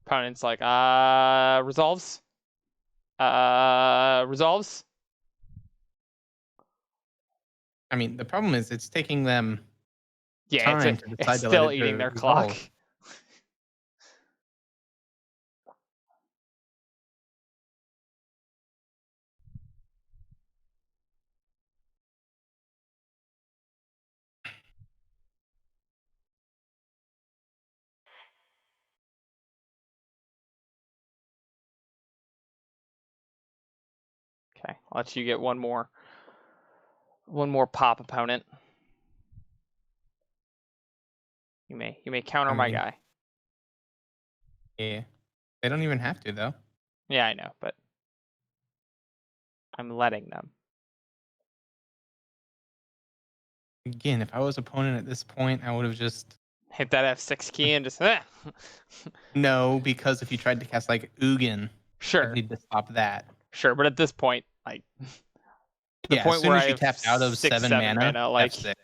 Opponent's like, resolves. Resolves. I mean, the problem is it's taking them Yeah, time to it's decide to let still it eating their resolve. clock. Okay, I'll let you get one more pop, opponent. You may counter my guy. Yeah. They don't even have to, though. Yeah, I know, but I'm letting them. Again, if I was opponent at this point, I would have just... Hit that F6 key and just... No, because if you tried to cast, like, Ugin, Sure. I'd need to stop that. Sure, but at this point, like... the Yeah, point as soon where as I you have tapped out of 6, 7 7 mana, like... F6.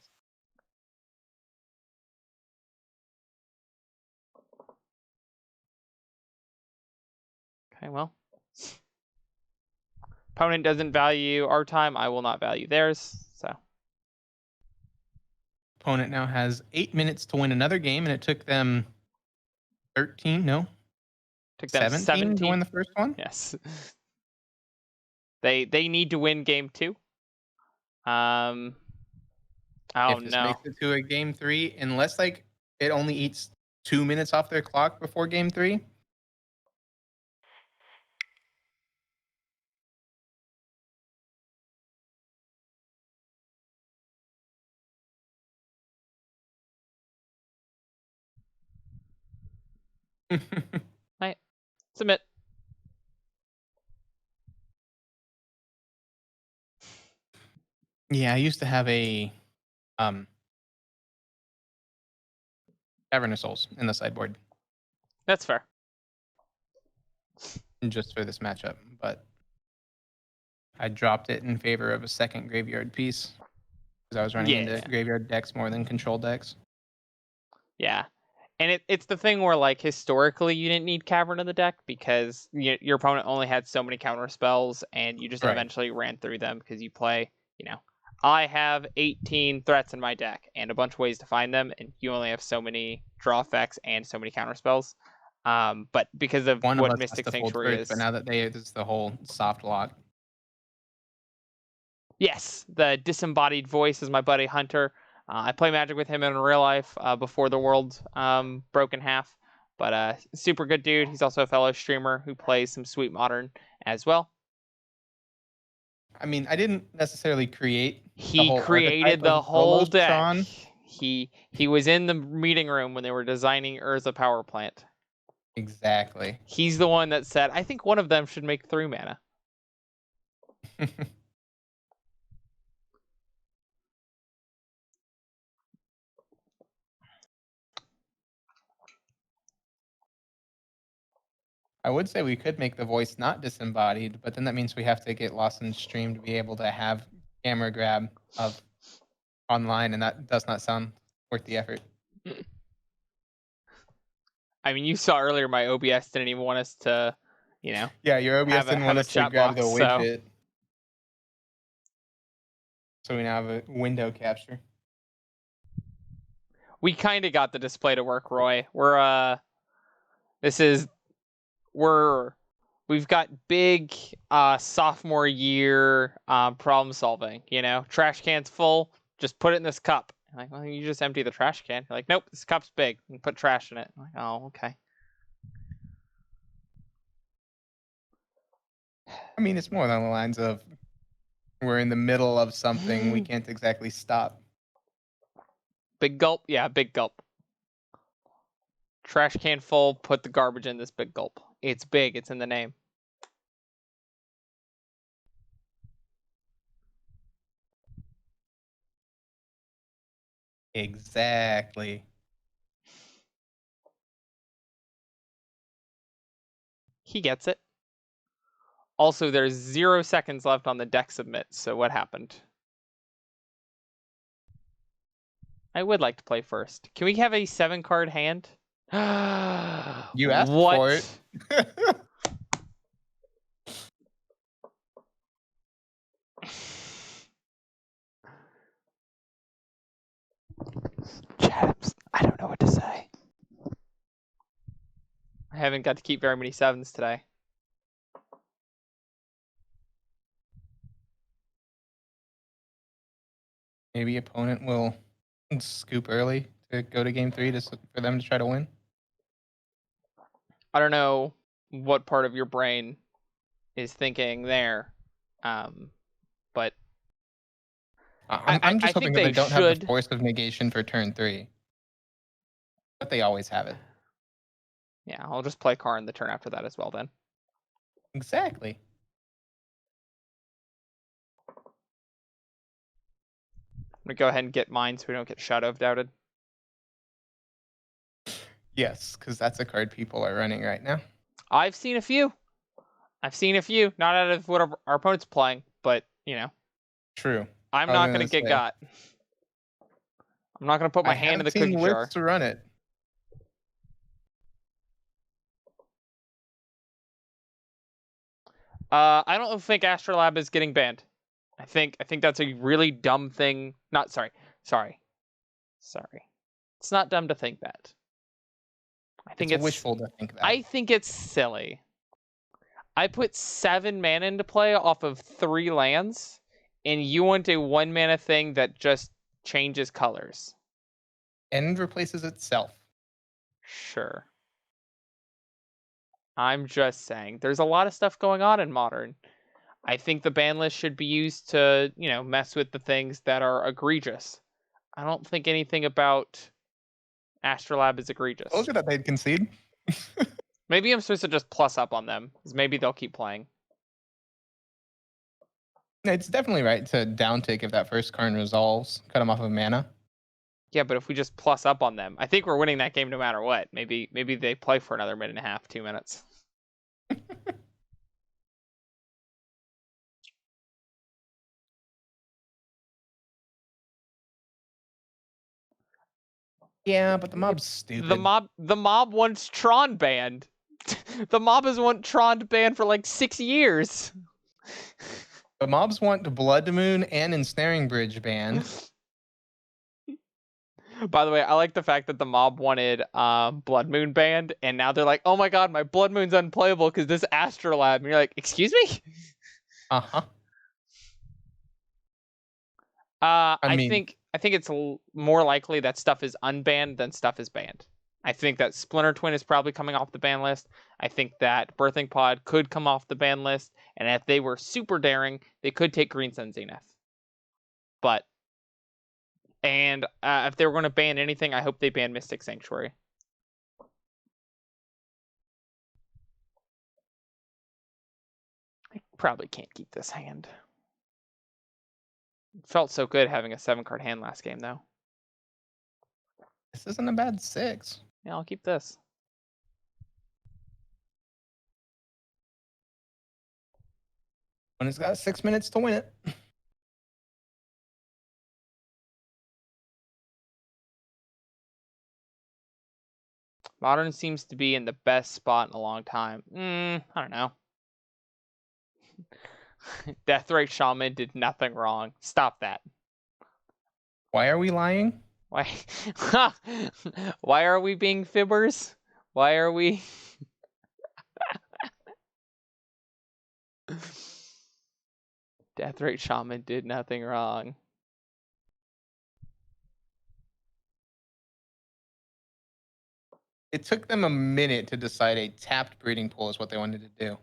Okay, well... Opponent doesn't value our time, I will not value theirs, so... Opponent now has 8 minutes to win another game, and it took them 13, no? Took them 17 to win the first one? Yes. They need to win game 2. Oh, If this no. makes it to a game 3, unless, like, it only eats 2 minutes off their clock before game 3. Right. Submit. Yeah, I used to have a Cavern of Souls in the sideboard That's fair. just for this matchup, but I dropped it in favor of a second graveyard piece because I was running into graveyard decks more than control decks. Yeah. And it's the thing where, like, historically you didn't need Cavern in the deck because your opponent only had so many counter spells, and you just eventually ran through them because you play, I have 18 threats in my deck and a bunch of ways to find them, and you only have so many draw effects and so many counter spells. But because of what Mystic Sanctuary is... But now that there's the whole soft lock. Yes, the disembodied voice is my buddy Hunter. I play Magic with him in real life before the world broke in half. But super good dude. He's also a fellow streamer who plays some sweet Modern as well. I mean, I didn't necessarily create. He created the whole deck. Tron. He was in the meeting room when they were designing Urza Power Plant. Exactly. He's the one that said, I think one of them should make 3 mana. I would say we could make the voice not disembodied, but then that means we have to get lost in stream to be able to have camera grab of online, and that does not sound worth the effort. I mean, you saw earlier my OBS didn't even want us to, Yeah, your OBS didn't want us to grab the widget. So we now have a window capture. We kind of got the display to work, Roy. We've got big sophomore year problem solving, trash can's full, just put it in this cup. I'm like, well, you just empty the trash can. You're like, nope, this cup's big, and put trash in it. I'm like, oh, okay. I mean, it's more along the lines of we're in the middle of something, we can't exactly stop. Big gulp? Yeah, big gulp. Trash can full, put the garbage in this big gulp. It's big, it's in the name. Exactly. He gets it. Also, there's 0 seconds left on the deck submit, so what happened? I would like to play first. Can we have a 7-card hand? You asked for it. Chaps, I don't know what to say. I haven't got to keep very many 7s today. Maybe opponent will scoop early to go to game 3 for them to try to win. I don't know what part of your brain is thinking there, but I'm just hoping that they don't have the force of negation for turn 3, but they always have it. Yeah, I'll just play Karn the turn after that as well then. Exactly. I'm gonna go ahead and get mine so we don't get Shadow Doubted. Yes, because that's a card people are running right now. I've seen a few. Not out of what our opponent's playing, but, True. I'm not going to get got. I'm not going to put my hand in the cookie jar. To run it. I don't think Astrolab is getting banned. I think that's a really dumb thing. Sorry. It's not dumb to think that. I think it's wishful to think that. I think it's silly. I put 7 mana into play off of 3 lands, and you want a 1 mana thing that just changes colors. And replaces itself. Sure. I'm just saying, there's a lot of stuff going on in Modern. I think the ban list should be used to, mess with the things that are egregious. I don't think anything about Astrolab is egregious. Told you that they'd concede. Maybe I'm supposed to just plus up on them, because maybe they'll keep playing. It's definitely right to downtick if that first Karn resolves, cut them off of mana. Yeah, but if we just plus up on them, I think we're winning that game no matter what. Maybe they play for another minute and a half, 2 minutes. Yeah, but the mob's stupid. The mob wants Tron banned. The mob has want Tron banned for like 6 years. The mobs want Blood Moon and Ensnaring Bridge banned. By the way, I like the fact that the mob wanted Blood Moon banned, and now they're like, oh my god, my Blood Moon's unplayable because this Astrolab. And you're like, excuse me? Uh-huh. I think it's more likely that stuff is unbanned than stuff is banned. I think that Splinter Twin is probably coming off the ban list. I think that Birthing Pod could come off the ban list, and if they were super daring, they could take Green Sun Zenith. But if they were going to ban anything, I hope they ban Mystic Sanctuary. I probably can't keep this hand. It felt so good having a 7-card hand last game, though. This isn't a bad 6. Yeah, I'll keep this. When it's got 6 minutes to win it. Modern seems to be in the best spot in a long time. I don't know. Deathrite Shaman did nothing wrong. Stop that. Why are we lying? Why? Why are we being fibbers? Why are we? Deathrite Shaman did nothing wrong. It took them a minute to decide a tapped breeding pool is what they wanted to do.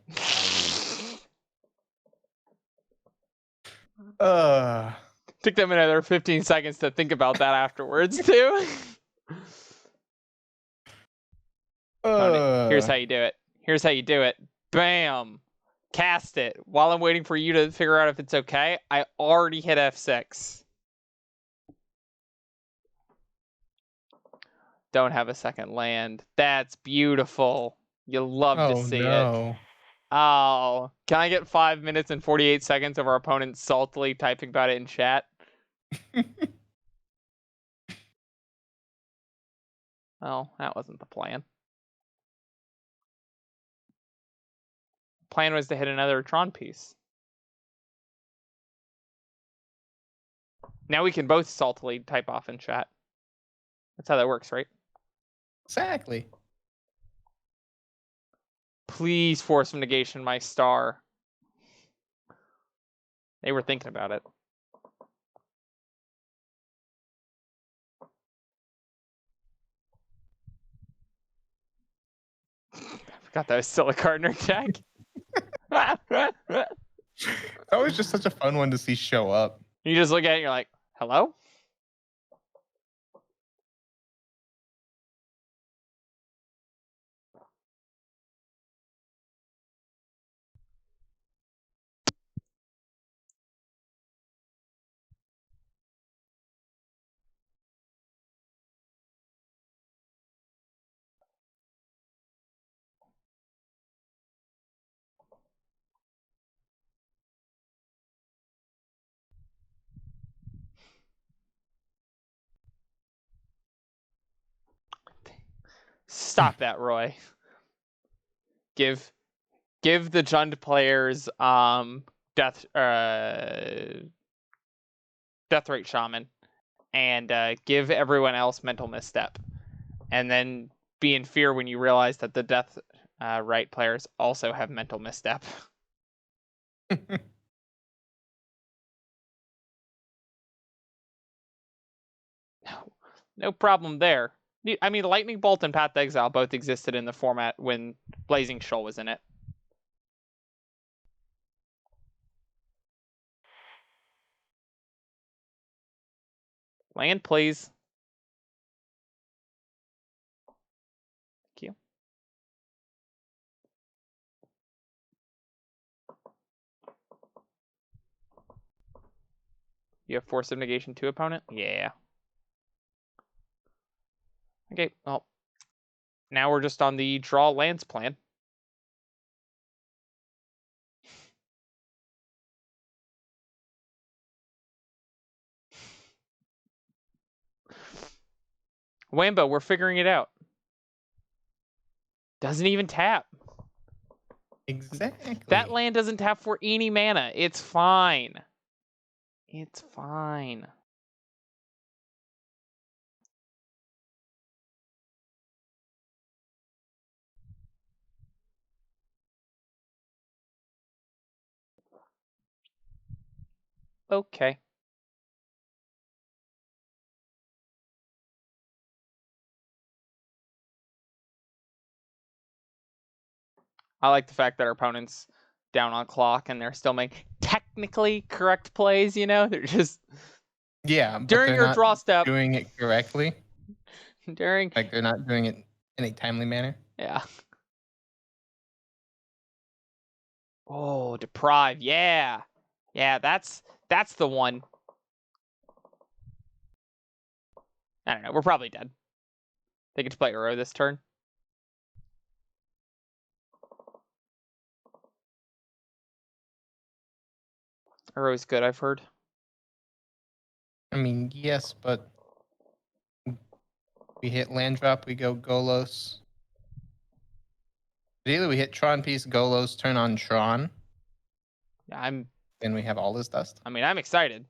Took them another 15 seconds to think about that afterwards, too. Here's how you do it. Here's how you do it. Bam! Cast it. While I'm waiting for you to figure out if it's okay, I already hit F6. Don't have a second land. That's beautiful. You'll love to see it. Oh, can I get 5 minutes and 48 seconds of our opponent saltily typing about it in chat? Oh, that wasn't the plan. Plan was to hit another Tron piece. Now we can both saltily type off in chat. That's how that works, right? Exactly. Please force of negation my star. They were thinking about it. I forgot that was still a card in our deck. That was just such a fun one to see show up. You just look at it and you're like, hello? Stop that, Roy. Give the Jund players Deathrite Shaman, and give everyone else Mental Misstep, and then be in fear when you realize that the Deathrite players also have Mental Misstep. No problem there. I mean, Lightning Bolt and Path to Exile both existed in the format when Blazing Shoal was in it. Land, please. Thank you. You have Force of Negation 2 opponent? Yeah. Okay, well, now we're just on the draw lands plan. Wambo, we're figuring it out. Doesn't even tap. Exactly. That land doesn't tap for any mana. It's fine. It's fine. Okay. I like the fact that our opponent's down on clock and they're still making technically correct plays, you know? They're just Yeah, but during they're your not draw step. doing it correctly. During Like they're not doing it in a timely manner. yeah. Oh, deprive. Yeah. Yeah, that's the one. I don't know. We're probably dead. They get to play Uro this turn. Uro's good, I've heard. I mean, yes, but we hit land drop, we go Golos. Either we hit Tron piece, Golos, turn on Tron, Yeah, then we have all this dust. I mean, I'm excited.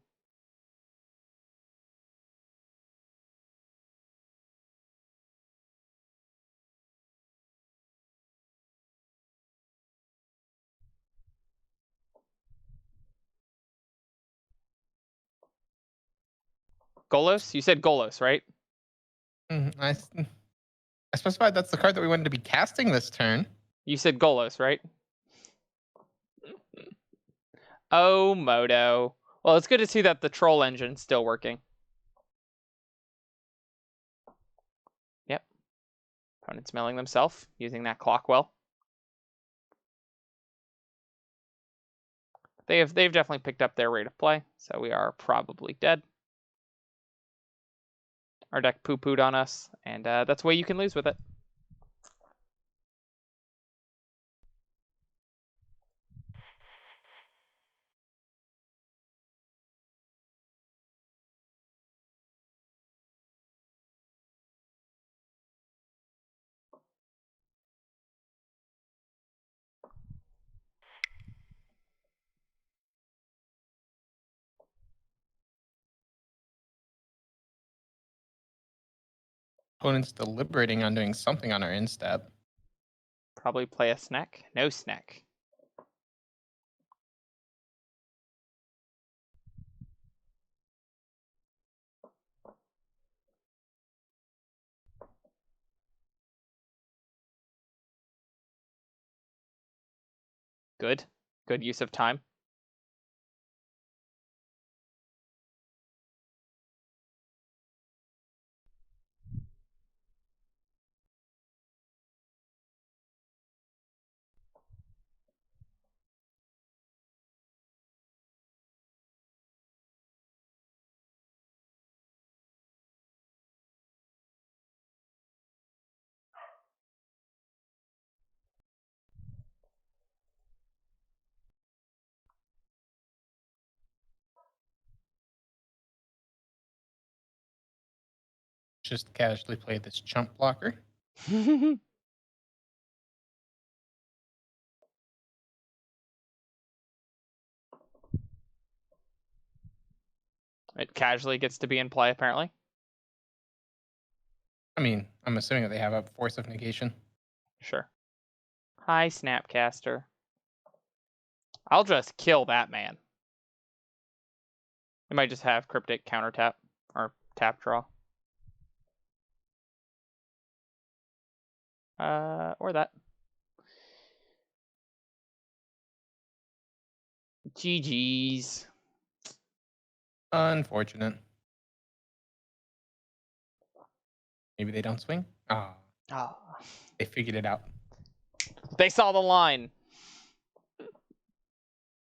Golos? You said Golos, right? I specified that's the card that we wanted to be casting this turn. You said Golos, right? Oh, Moto. Well, it's good to see that the troll engine's still working. Yep. Opponent's milling themselves, using that clock well. They've definitely picked up their rate of play, so we are probably dead. Our deck poo-pooed on us, and that's the way you can lose with it. Opponent's deliberating on doing something on our end step. Probably play a snack. No snack. Good. Good use of time. Just casually play this chump blocker. It casually gets to be in play, apparently. I mean, I'm assuming that they have a force of negation. Sure. Hi, Snapcaster. I'll just kill that man. I might just have Cryptic counter tap or tap draw. Or that. GG's. Unfortunate. Maybe they don't swing. Ah, Oh. they figured it out. They saw the line.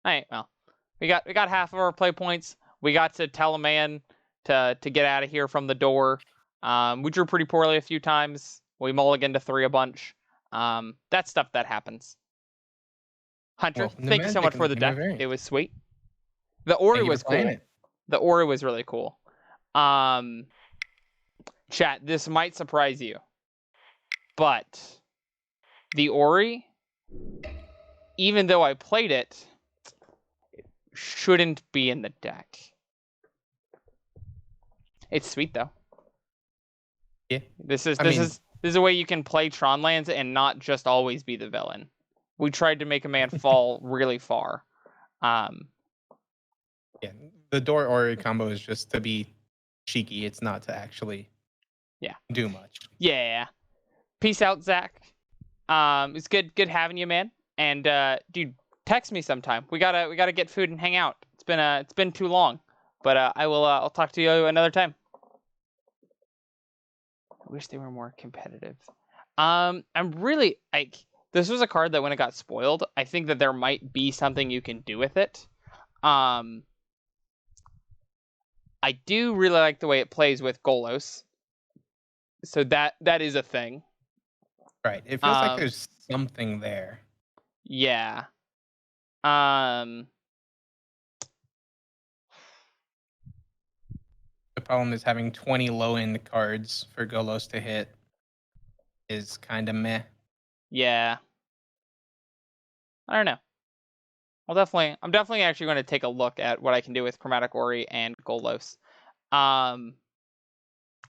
Alright, well. We got half of our play points. We got to tell a man to get out of here from the door. We drew pretty poorly a few times. We mulliganed to 3 a bunch. That's stuff that happens. Hunter, Welcome to thank you so much Magic for and the the deck. Variant. It was sweet. The Orrary Thank you was for playing cool. it. The Orrary was really cool. Chat, this might surprise you, but the Orrary, even though I played it, shouldn't be in the deck. It's sweet though. Yeah. This is a way you can play Tron lands and not just always be the villain. We tried to make a man fall really far. Yeah, the Door Orrary combo is just to be cheeky. It's not to actually do much. Yeah. Peace out, Zach. It's good having you, man. And dude, text me sometime. We gotta get food and hang out. It's been too long. But I'll talk to you another time. I wish they were more competitive. I'm really like, this was a card that when it got spoiled, I think that there might be something you can do with it. I do really like the way it plays with Golos. So that is a thing. Right. It feels like there's something there. Yeah. The problem is having 20 low-end cards for Golos to hit is kind of meh. Yeah. I don't know. I'm definitely actually going to take a look at what I can do with Chromatic Orrary and Golos.